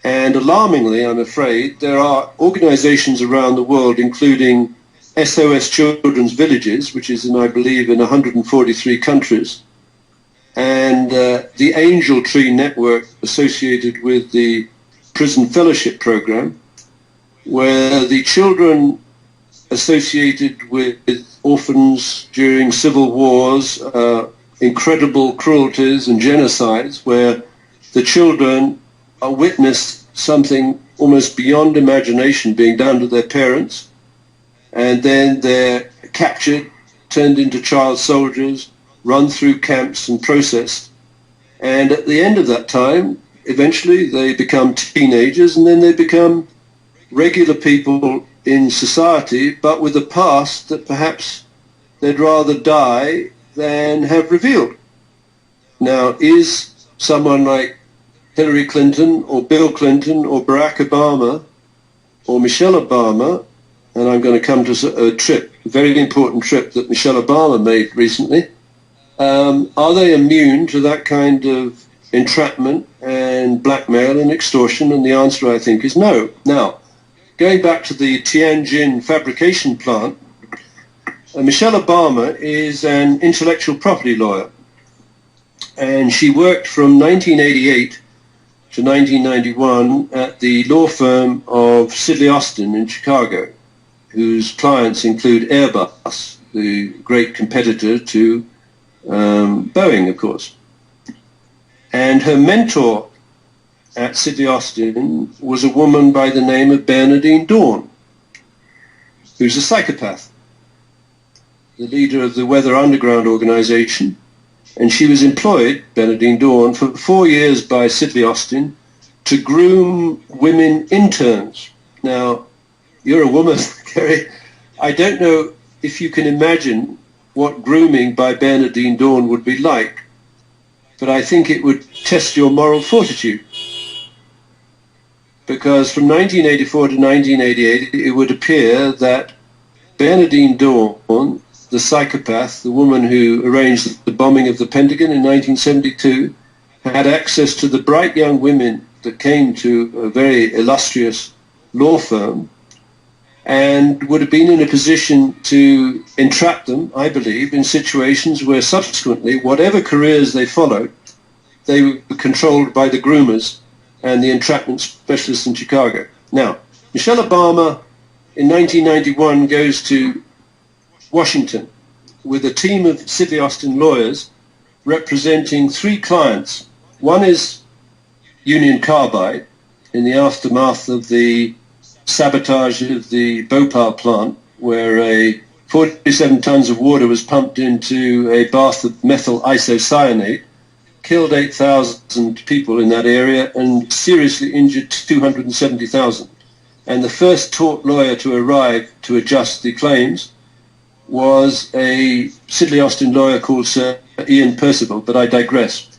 And alarmingly, I'm afraid, there are organizations around the world, including SOS Children's Villages, which is, I believe, in 143 countries, and the Angel Tree Network associated with the Prison Fellowship Program, where the children associated with orphans during civil wars, incredible cruelties and genocides, where the children are witnessed something almost beyond imagination being done to their parents, and then they're captured, turned into child soldiers, run through camps and processed. And at the end of that time, eventually they become teenagers, and then they become regular people in society, but with a past that perhaps they'd rather die than have revealed. Now, is someone like Hillary Clinton or Bill Clinton or Barack Obama or Michelle Obama, and I'm going to come to a very important trip that Michelle Obama made recently, are they immune to that kind of entrapment and blackmail and extortion? And the answer, I think, is no. Now, going back to the Tianjin fabrication plant, Michelle Obama is an intellectual property lawyer, and she worked from 1988 to 1991 at the law firm of Sidley Austin in Chicago, whose clients include Airbus, the great competitor to Boeing, of course. And her mentor at Sidley Austin was a woman by the name of Bernardine Dawn, who's a psychopath, the leader of the Weather Underground organization. And she was employed, Bernardine Dawn, for 4 years by Sidley Austin to groom women interns. Now, you're a woman, Kerry. I don't know if you can imagine what grooming by Bernardine Dawn would be like, but I think it would test your moral fortitude. Because from 1984 to 1988, it would appear that Bernardine Dawn, the psychopath, the woman who arranged the bombing of the Pentagon in 1972, had access to the bright young women that came to a very illustrious law firm, and would have been in a position to entrap them, I believe, in situations where subsequently, whatever careers they followed, they were controlled by the groomers and the entrapment specialists in Chicago. Now, Michelle Obama in 1991 goes to Washington with a team of Sidley Austin lawyers representing 3 clients. One is Union Carbide in the aftermath of the sabotage of the Bhopal plant, where 47 tons of water was pumped into a bath of methyl isocyanate, killed 8,000 people in that area and seriously injured 270,000. And the first tort lawyer to arrive to adjust the claims was a Sidley Austin lawyer called Sir Ian Percival, but I digress.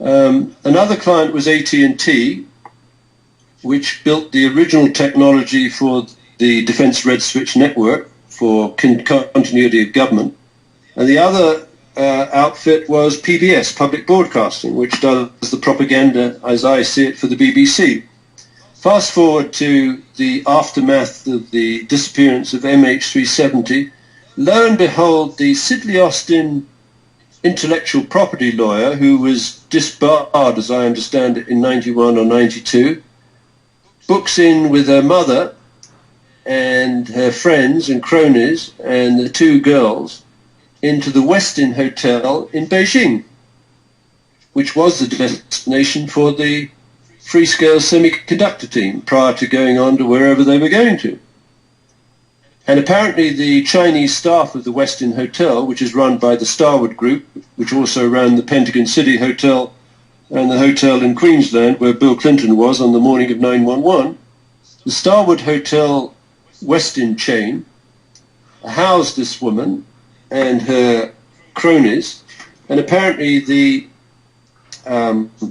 Another client was AT&T, which built the original technology for the Defense Red Switch network for continuity of government. And the other outfit was PBS, Public Broadcasting, which does the propaganda, as I see it, for the BBC. Fast forward to the aftermath of the disappearance of MH370. Lo and behold, the Sidley Austin intellectual property lawyer, who was disbarred, as I understand it, in 91 or 92, books in with her mother and her friends and cronies and the 2 girls into the Westin Hotel in Beijing, which was the destination for the Freescale Semiconductor team prior to going on to wherever they were going to. And apparently the Chinese staff of the Westin Hotel, which is run by the Starwood Group, which also ran the Pentagon City Hotel and the hotel in Queensland where Bill Clinton was on the morning of 9/11, the Starwood Hotel Westin chain housed this woman and her cronies, and apparently the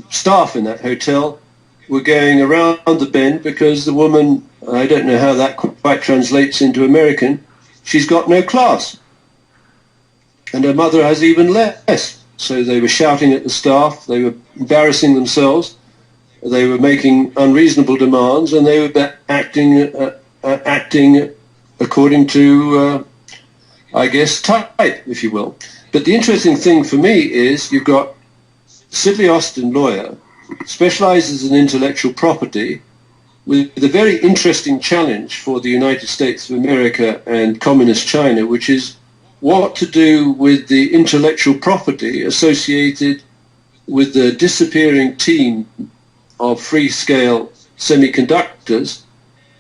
staff in that hotel were going around the bend because the woman, I don't know how that quite translates into American, she's got no class. And her mother has even less. So they were shouting at the staff, they were embarrassing themselves, they were making unreasonable demands, and they were acting according to, I guess, type, if you will. But the interesting thing for me is you've got Sidley Austin lawyer, specializes in intellectual property, with a very interesting challenge for the United States of America and Communist China, which is what to do with the intellectual property associated with the disappearing team of Freescale Semiconductors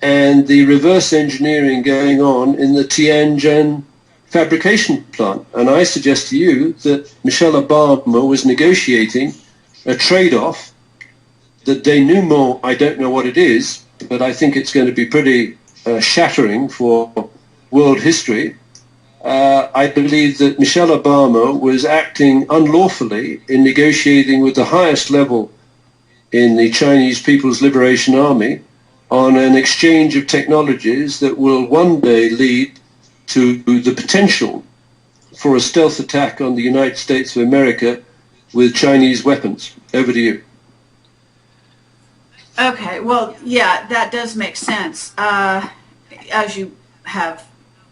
and the reverse engineering going on in the Tianjin fabrication plant. And I suggest to you that Michelle Obama was negotiating a trade-off. The denouement, I don't know what it is, but I think it's going to be pretty shattering for world history. I believe that Michelle Obama was acting unlawfully in negotiating with the highest level in the Chinese People's Liberation Army on an exchange of technologies that will one day lead to the potential for a stealth attack on the United States of America with Chinese weapons. Over to you. Okay, well, yeah, that does make sense, as you have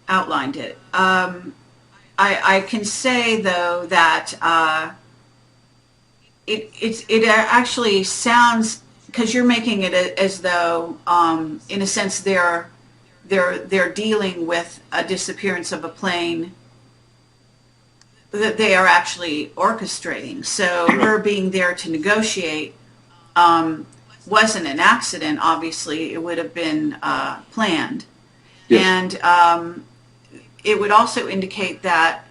outlined it. I can say, though, that it actually sounds, because you're making it as though, in a sense, they're dealing with a disappearance of a plane that they are actually orchestrating. So her being there to negotiate wasn't an accident. Obviously, it would have been planned. Yes. And it would also indicate that,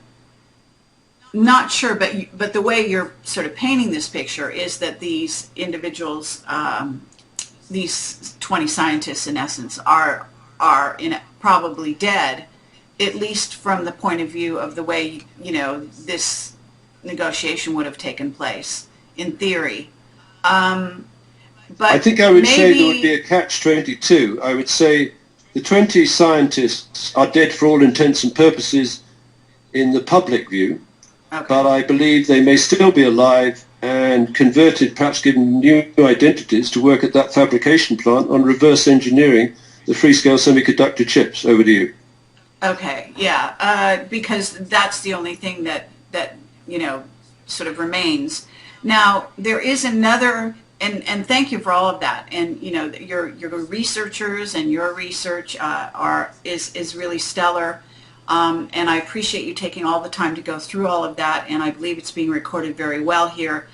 not sure, but the way you're sort of painting this picture is that these individuals, these 20 scientists in essence, are probably dead, at least from the point of view of the way, this negotiation would have taken place, in theory. But I think I would say there would be a catch-22. I would say the 20 scientists are dead for all intents and purposes in the public view, okay. But I believe they may still be alive and converted, perhaps given new identities, to work at that fabrication plant on reverse engineering the Freescale semiconductor chips. Over to you. Okay, yeah, because that's the only thing that sort of remains. Now, there is another, and thank you for all of that. And your researchers and your research is really stellar. And I appreciate you taking all the time to go through all of that. And I believe it's being recorded very well here,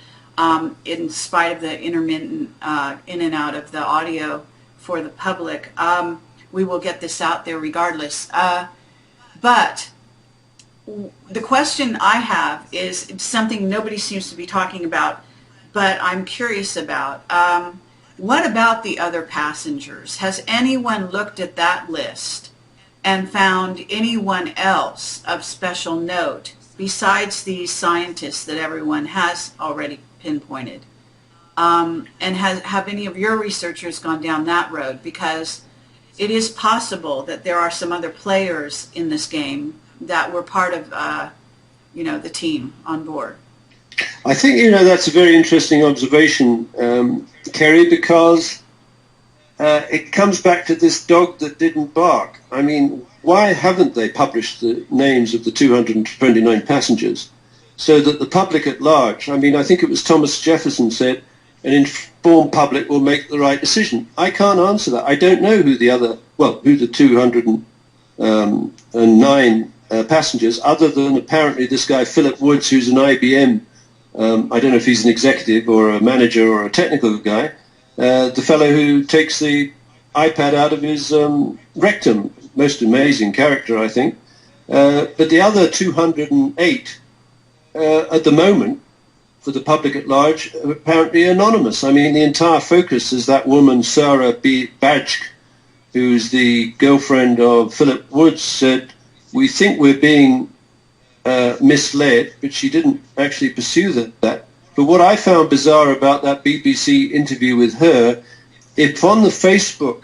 in spite of the intermittent in and out of the audio for the public. We will get this out there regardless. But the question I have is something nobody seems to be talking about, but I'm curious about. What about the other passengers? Has anyone looked at that list and found anyone else of special note besides these scientists that everyone has already pinpointed? And have any of your researchers gone down that road? Because it is possible that there are some other players in this game that were part of, the team on board. I think, that's a very interesting observation, Kerry, because it comes back to this dog that didn't bark. I mean, why haven't they published the names of the 229 passengers so that the public at large, I think it was Thomas Jefferson said, an informed public will make the right decision. I can't answer that. I don't know who the 209 passengers, other than apparently this guy Philip Woods, who's an IBM, I don't know if he's an executive or a manager or a technical guy, the fellow who takes the iPad out of his rectum. Most amazing character, I think. But the other 208 at the moment, for the public at large, are apparently anonymous. The entire focus is that woman, Sarah B. Bajk, who's the girlfriend of Philip Woods, said, we think we're being misled, but she didn't actually pursue that. But what I found bizarre about that BBC interview with her, if on the Facebook,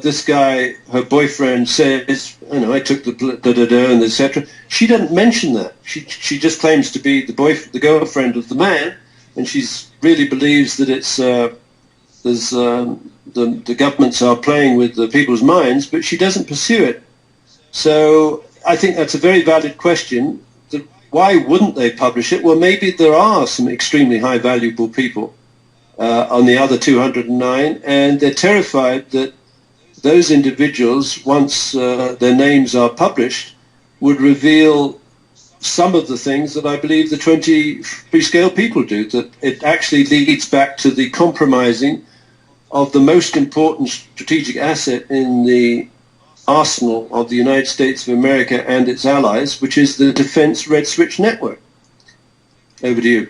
this guy, her boyfriend, says, I took the da-da-da and etc., she doesn't mention that. She just claims to be the girlfriend of the man, and she really believes that it's the governments are playing with the people's minds, but she doesn't pursue it. So I think that's a very valid question. Why wouldn't they publish it? Well, maybe there are some extremely high valuable people on the other 209, and they're terrified that those individuals, once their names are published, would reveal some of the things that I believe the 20 Freescale people do, that it actually leads back to the compromising of the most important strategic asset in the arsenal of the United States of America and its allies, which is the Defense Red Switch Network. Over to you.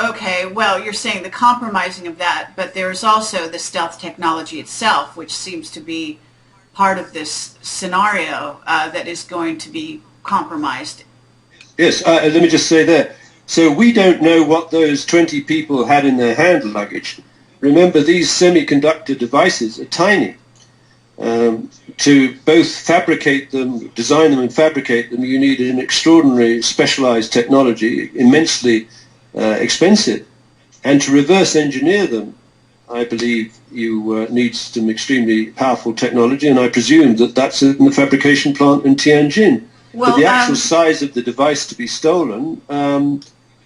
Okay, well, you're saying the compromising of that, but there's also the stealth technology itself, which seems to be part of this scenario that is going to be compromised. Yes, let me just say that. So we don't know what those 20 people had in their hand luggage. Remember, these semiconductor devices are tiny. To both fabricate them, design them and fabricate them, you need an extraordinary specialized technology, immensely expensive. And to reverse engineer them, I believe you need some extremely powerful technology, and I presume that that's in the fabrication plant in Tianjin. Well, but the actual size of the device to be stolen,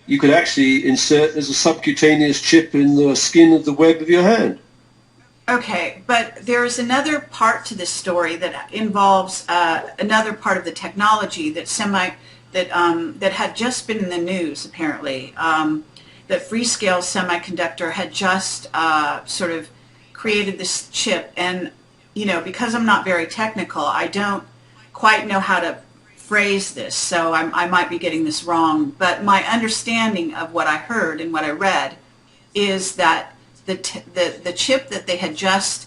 you could actually insert as a subcutaneous chip in the skin of the web of your hand. Okay, but there's another part to this story that involves another part of the technology that that had just been in the news, apparently. That Freescale Semiconductor had just sort of created this chip, and because I'm not very technical, I don't quite know how to phrase this, so I might be getting this wrong. But my understanding of what I heard and what I read is that the chip that they had just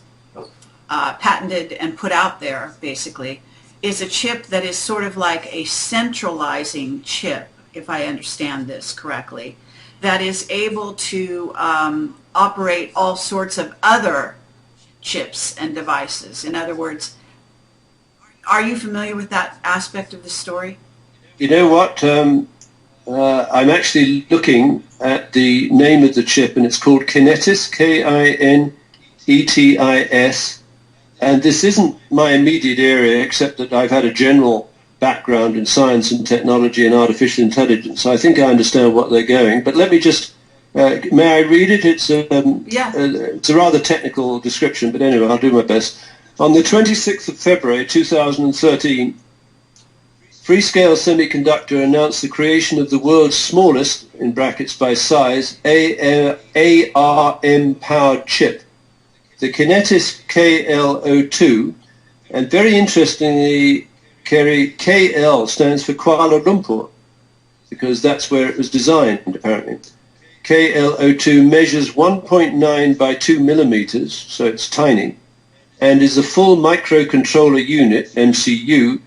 patented and put out there, basically, is a chip that is sort of like a centralizing chip, if I understand this correctly, that is able to operate all sorts of other chips and devices. In other words, are you familiar with that aspect of the story? You know what? I'm actually looking at the name of the chip, and it's called Kinetis, Kinetis, and this isn't my immediate area, except that I've had a general background in science and technology and artificial intelligence. So I think I understand what they're going. But let me just, may I read it? It's a rather technical description, but anyway, I'll do my best. On the 26th of February 2013, Freescale Semiconductor announced the creation of the world's smallest, in brackets by size, ARM-powered chip, the Kinetis KL02, and very interestingly, Kerry, KL stands for Kuala Lumpur, because that's where it was designed, apparently. KL02 measures 1.9 by 2 millimeters, so it's tiny, and is a full microcontroller unit, MCU,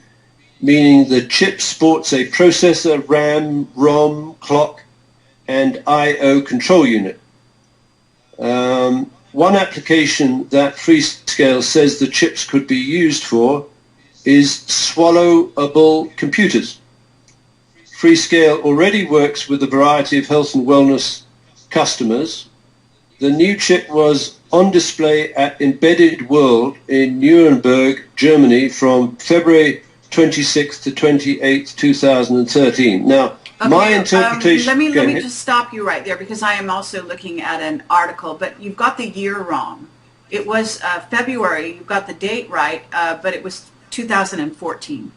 meaning the chip sports a processor, RAM, ROM, clock, and I/O control unit. One application that Freescale says the chips could be used for is swallowable computers. Freescale already works with a variety of health and wellness customers. The new chip was on display at Embedded World in Nuremberg, Germany from February 26th to 28th, 2013. Now, okay, my interpretation... let me just stop you right there, because I am also looking at an article, but you've got the year wrong. It was February, you've got the date right, but it was 2014.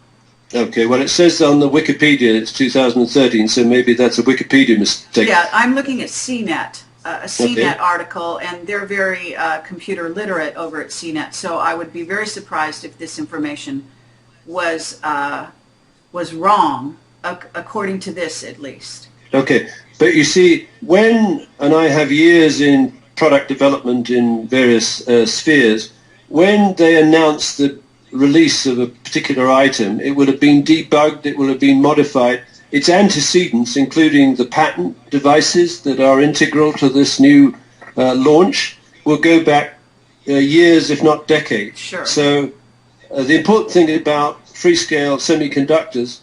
Okay, well, it says on the Wikipedia it's 2013, so maybe that's a Wikipedia mistake. Yeah, I'm looking at CNET, a CNET article, and they're very computer literate over at CNET, so I would be very surprised if this information was wrong, according to this at least. Okay, but you see, and I have years in product development in various spheres, when they announce the release of a particular item, it will have been debugged, it will have been modified. Its antecedents, including the patent devices that are integral to this new launch, will go back years, if not decades. Sure. So the important thing about Freescale Semiconductors,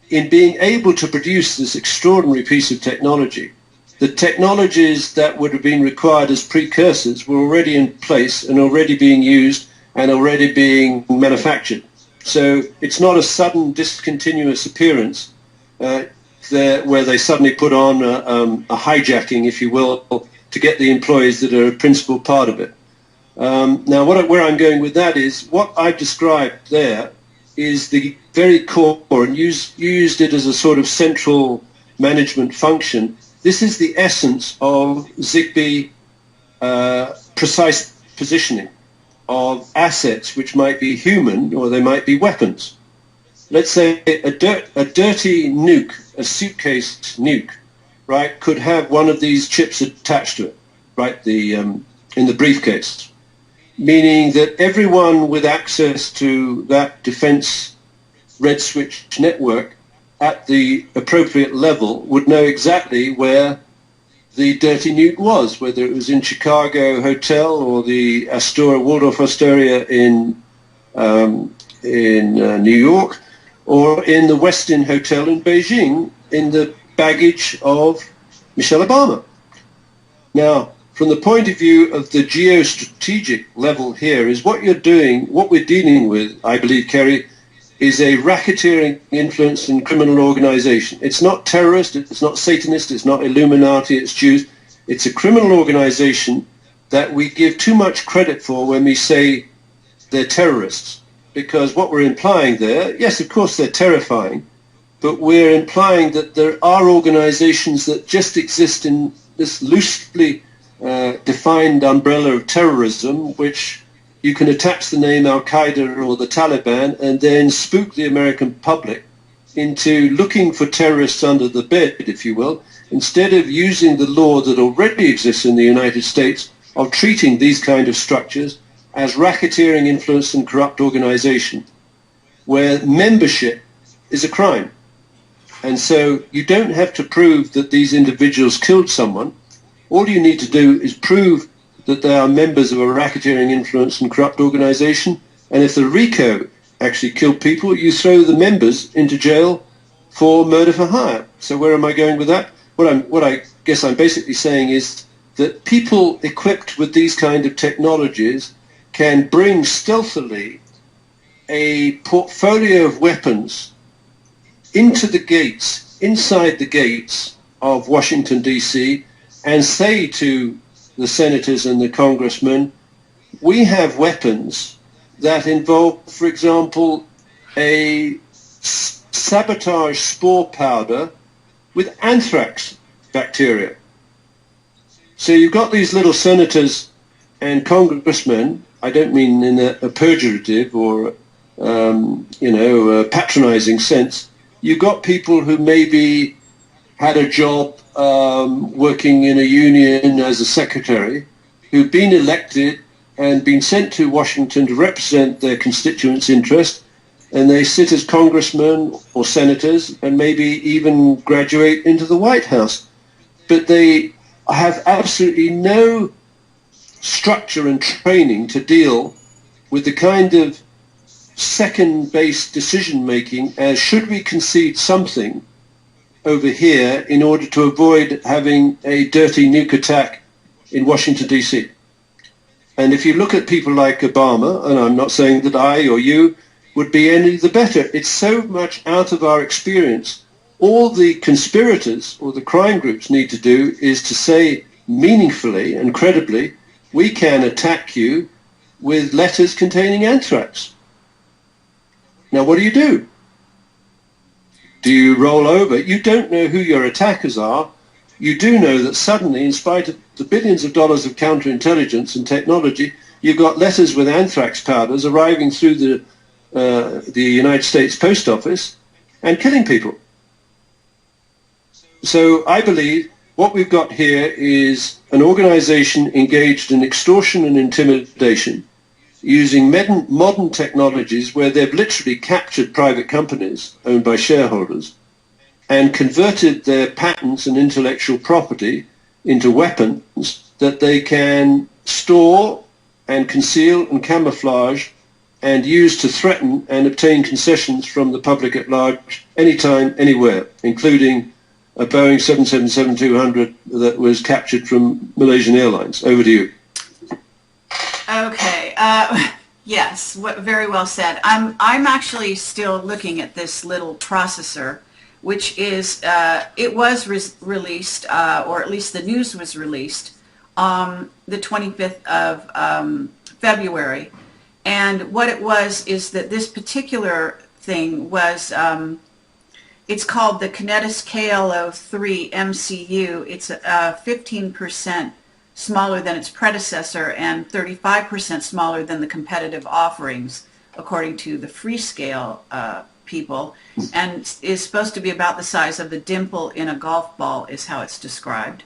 in being able to produce this extraordinary piece of technology, the technologies that would have been required as precursors were already in place and already being used and already being manufactured. So it's not a sudden discontinuous appearance where they suddenly put on a hijacking, if you will, to get the employees that are a principal part of it. Now, where I'm going with that is what I've described there is the very core, and used it as a sort of central management function. This is the essence of ZigBee precise positioning of assets which might be human or they might be weapons. Let's say a dirty nuke, a suitcase nuke, right, could have one of these chips attached to it, right, in the briefcase, meaning that everyone with access to that defense red switch network at the appropriate level would know exactly where the dirty nuke was, whether it was in Chicago Hotel or the Astoria, Waldorf Astoria in New York, or in the Westin Hotel in Beijing in the baggage of Michelle Obama. Now, from the point of view of the geostrategic level here is what you're doing, what we're dealing with, I believe, Kerry, is a racketeering influence and criminal organization. It's not terrorist, it's not Satanist, it's not Illuminati, it's Jews. It's a criminal organization that we give too much credit for when we say they're terrorists. Because what we're implying there, yes, of course they're terrifying, but we're implying that there are organizations that just exist in this loosely defined umbrella of terrorism, which you can attach the name Al-Qaeda or the Taliban and then spook the American public into looking for terrorists under the bed, if you will, instead of using the law that already exists in the United States of treating these kind of structures as racketeering, influence and corrupt organization, where membership is a crime. And so you don't have to prove that these individuals killed someone. All you need to do is prove that they are members of a racketeering, influence and corrupt organization. And if the RICO actually killed people, you throw the members into jail for murder for hire. So where am I going with that? What I guess I'm basically saying is that people equipped with these kind of technologies can bring stealthily a portfolio of weapons into the gates, inside the gates of Washington, D.C., and say to the senators and the congressmen, we have weapons that involve, for example, a sabotage spore powder with anthrax bacteria. So you've got these little senators and congressmen, I don't mean in a pejorative or, patronizing sense. You've got people who maybe had a job working in a union as a secretary, who've been elected and been sent to Washington to represent their constituents' interest, and they sit as congressmen or senators and maybe even graduate into the White House. But they have absolutely no structure and training to deal with the kind of second-based decision-making as should we concede something over here in order to avoid having a dirty nuke attack in Washington, D.C. And if you look at people like Obama, and I'm not saying that I or you would be any the better, it's so much out of our experience. All the conspirators or the crime groups need to do is to say meaningfully and credibly, we can attack you with letters containing anthrax. Now, what do? Do you roll over? You don't know who your attackers are. You do know that suddenly, in spite of the billions of dollars of counterintelligence and technology, you've got letters with anthrax powders arriving through the United States Post Office and killing people. So I believe what we've got here is an organization engaged in extortion and intimidation using modern technologies where they've literally captured private companies owned by shareholders and converted their patents and intellectual property into weapons that they can store and conceal and camouflage and use to threaten and obtain concessions from the public at large anytime, anywhere, including a Boeing 777-200 that was captured from Malaysian Airlines. Over to you. Okay. Yes, very well said. I'm actually still looking at this little processor, which is it was released, or at least the news was released, the 25th of February. And what it was is that this particular thing was, it's called the Kinetis KL03 MCU. It's a 15% smaller than its predecessor and 35% smaller than the competitive offerings, according to the Freescale people, and is supposed to be about the size of the dimple in a golf ball, is how it's described.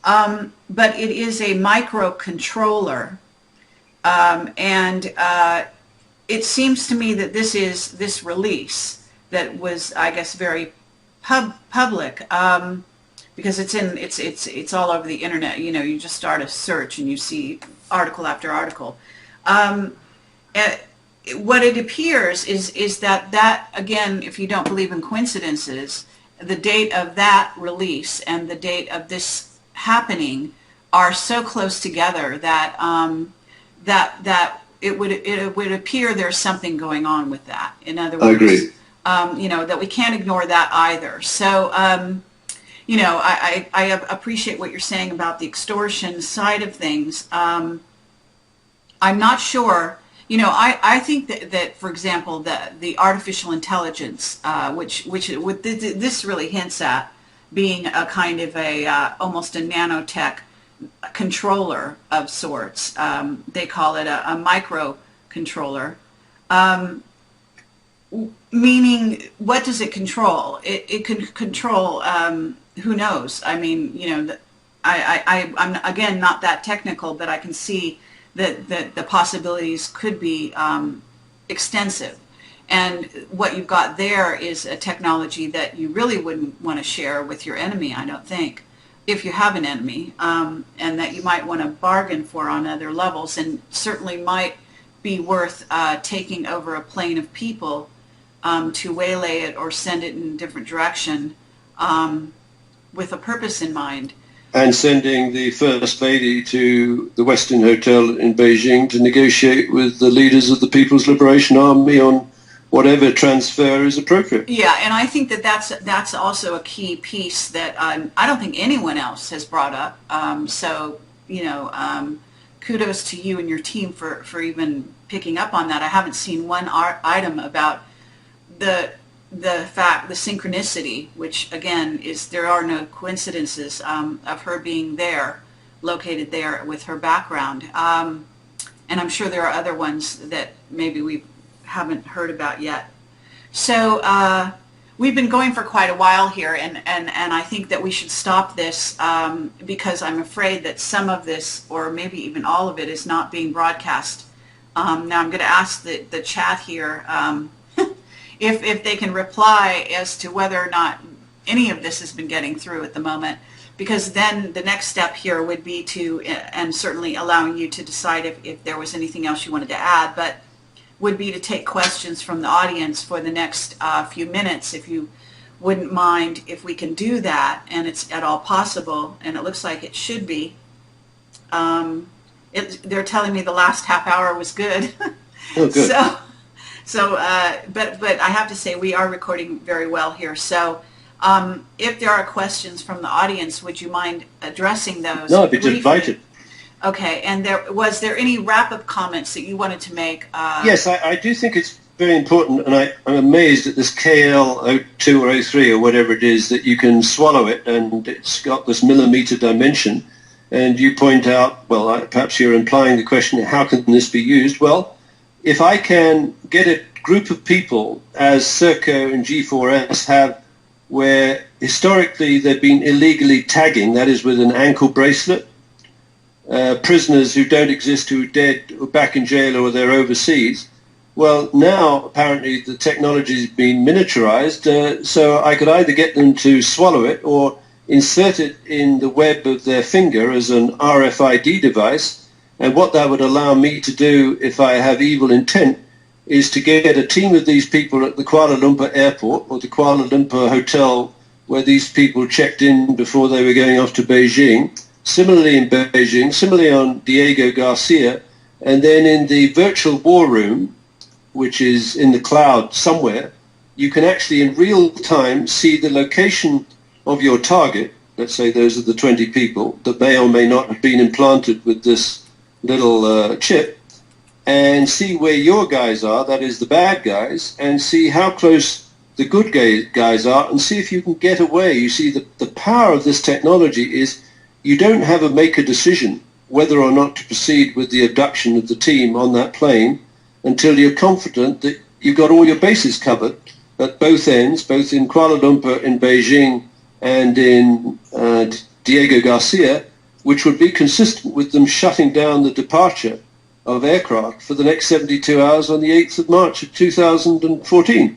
But it is a microcontroller, and it seems to me that this release that was, I guess, very public, because it's all over the internet. You know, you just start a search and you see article after article. What it appears is that again, if you don't believe in coincidences, the date of that release and the date of this happening are so close together that that it would appear there's something going on with that. In other words, I agree. You know, that we can't ignore that either. So, you know, I appreciate what you're saying about the extortion side of things. I'm not sure. You know, I think that for example, the artificial intelligence, which this really hints at being a kind of almost a nanotech controller of sorts. They call it a microcontroller. Meaning, what does it control? It can control, who knows? I mean, you know, I'm again not that technical, but I can see that the possibilities could be extensive. And what you've got there is a technology that you really wouldn't want to share with your enemy, I don't think, if you have an enemy, and that you might want to bargain for on other levels, and certainly might be worth taking over a plane of people to waylay it or send it in a different direction with a purpose in mind. And sending the First Lady to the Westin Hotel in Beijing to negotiate with the leaders of the People's Liberation Army on whatever transfer is appropriate. Yeah, and I think that's also a key piece that I don't think anyone else has brought up. So, you know, kudos to you and your team for even picking up on that. I haven't seen one item about the synchronicity, which again is there are no coincidences of her being there, located there with her background, and I'm sure there are other ones that maybe we haven't heard about yet. So we've been going for quite a while here, and I think that we should stop this because I'm afraid that some of this, or maybe even all of it, is not being broadcast. Now I'm going to ask the chat here if they can reply as to whether or not any of this has been getting through at the moment, because then the next step here would be to, and certainly allowing you to decide if there was anything else you wanted to add, but would be to take questions from the audience for the next few minutes, if you wouldn't mind, if we can do that, and it's at all possible, and it looks like it should be. They're telling me the last half hour was good. Oh, good. But I have to say we are recording very well here. So if there are questions from the audience, would you mind addressing those? No, I'd be delighted. Okay, and was there any wrap-up comments that you wanted to make? Yes, I do think it's very important, and I'm amazed at this KL02 or 03 or whatever it is, that you can swallow it, and it's got this millimeter dimension, and you point out, well, perhaps you're implying the question, how can this be used? Well, if I can get a group of people, as Serco and G4S have, where historically they've been illegally tagging, that is with an ankle bracelet, prisoners who don't exist, who are dead or back in jail or they're overseas. Well, now apparently the technology has been miniaturized, so I could either get them to swallow it or insert it in the web of their finger as an RFID device. And what that would allow me to do, if I have evil intent, is to get a team of these people at the Kuala Lumpur airport or the Kuala Lumpur hotel where these people checked in before they were going off to Beijing, similarly in Beijing, similarly on Diego Garcia, and then in the virtual war room, which is in the cloud somewhere, you can actually in real time see the location of your target. Let's say those are the 20 people that may or may not have been implanted with this little chip, and see where your guys are, that is the bad guys, and see how close the good guys are, and see if you can get away. You see, the power of this technology is you don't have a make a decision. whether or not to proceed with the abduction of the team on that plane until you're confident that you've got all your bases covered at both ends, both in Kuala Lumpur, in Beijing, and in Diego Garcia, which would be consistent with them shutting down the departure of aircraft for the next 72 hours on the 8th of March of 2014.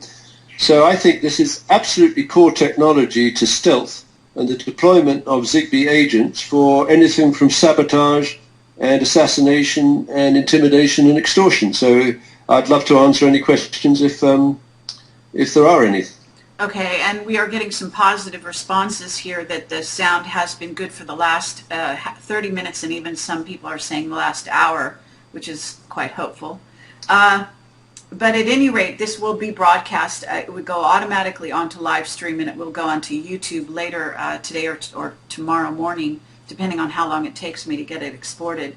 So I think this is absolutely core technology to stealth and the deployment of ZigBee agents for anything from sabotage and assassination and intimidation and extortion. So I'd love to answer any questions if there are any. Okay, and we are getting some positive responses here that the sound has been good for the last 30 minutes, and even some people are saying the last hour, which is quite hopeful. But at any rate, this will be broadcast. It would go automatically onto live stream, and it will go onto YouTube later today or tomorrow morning, depending on how long it takes me to get it exported.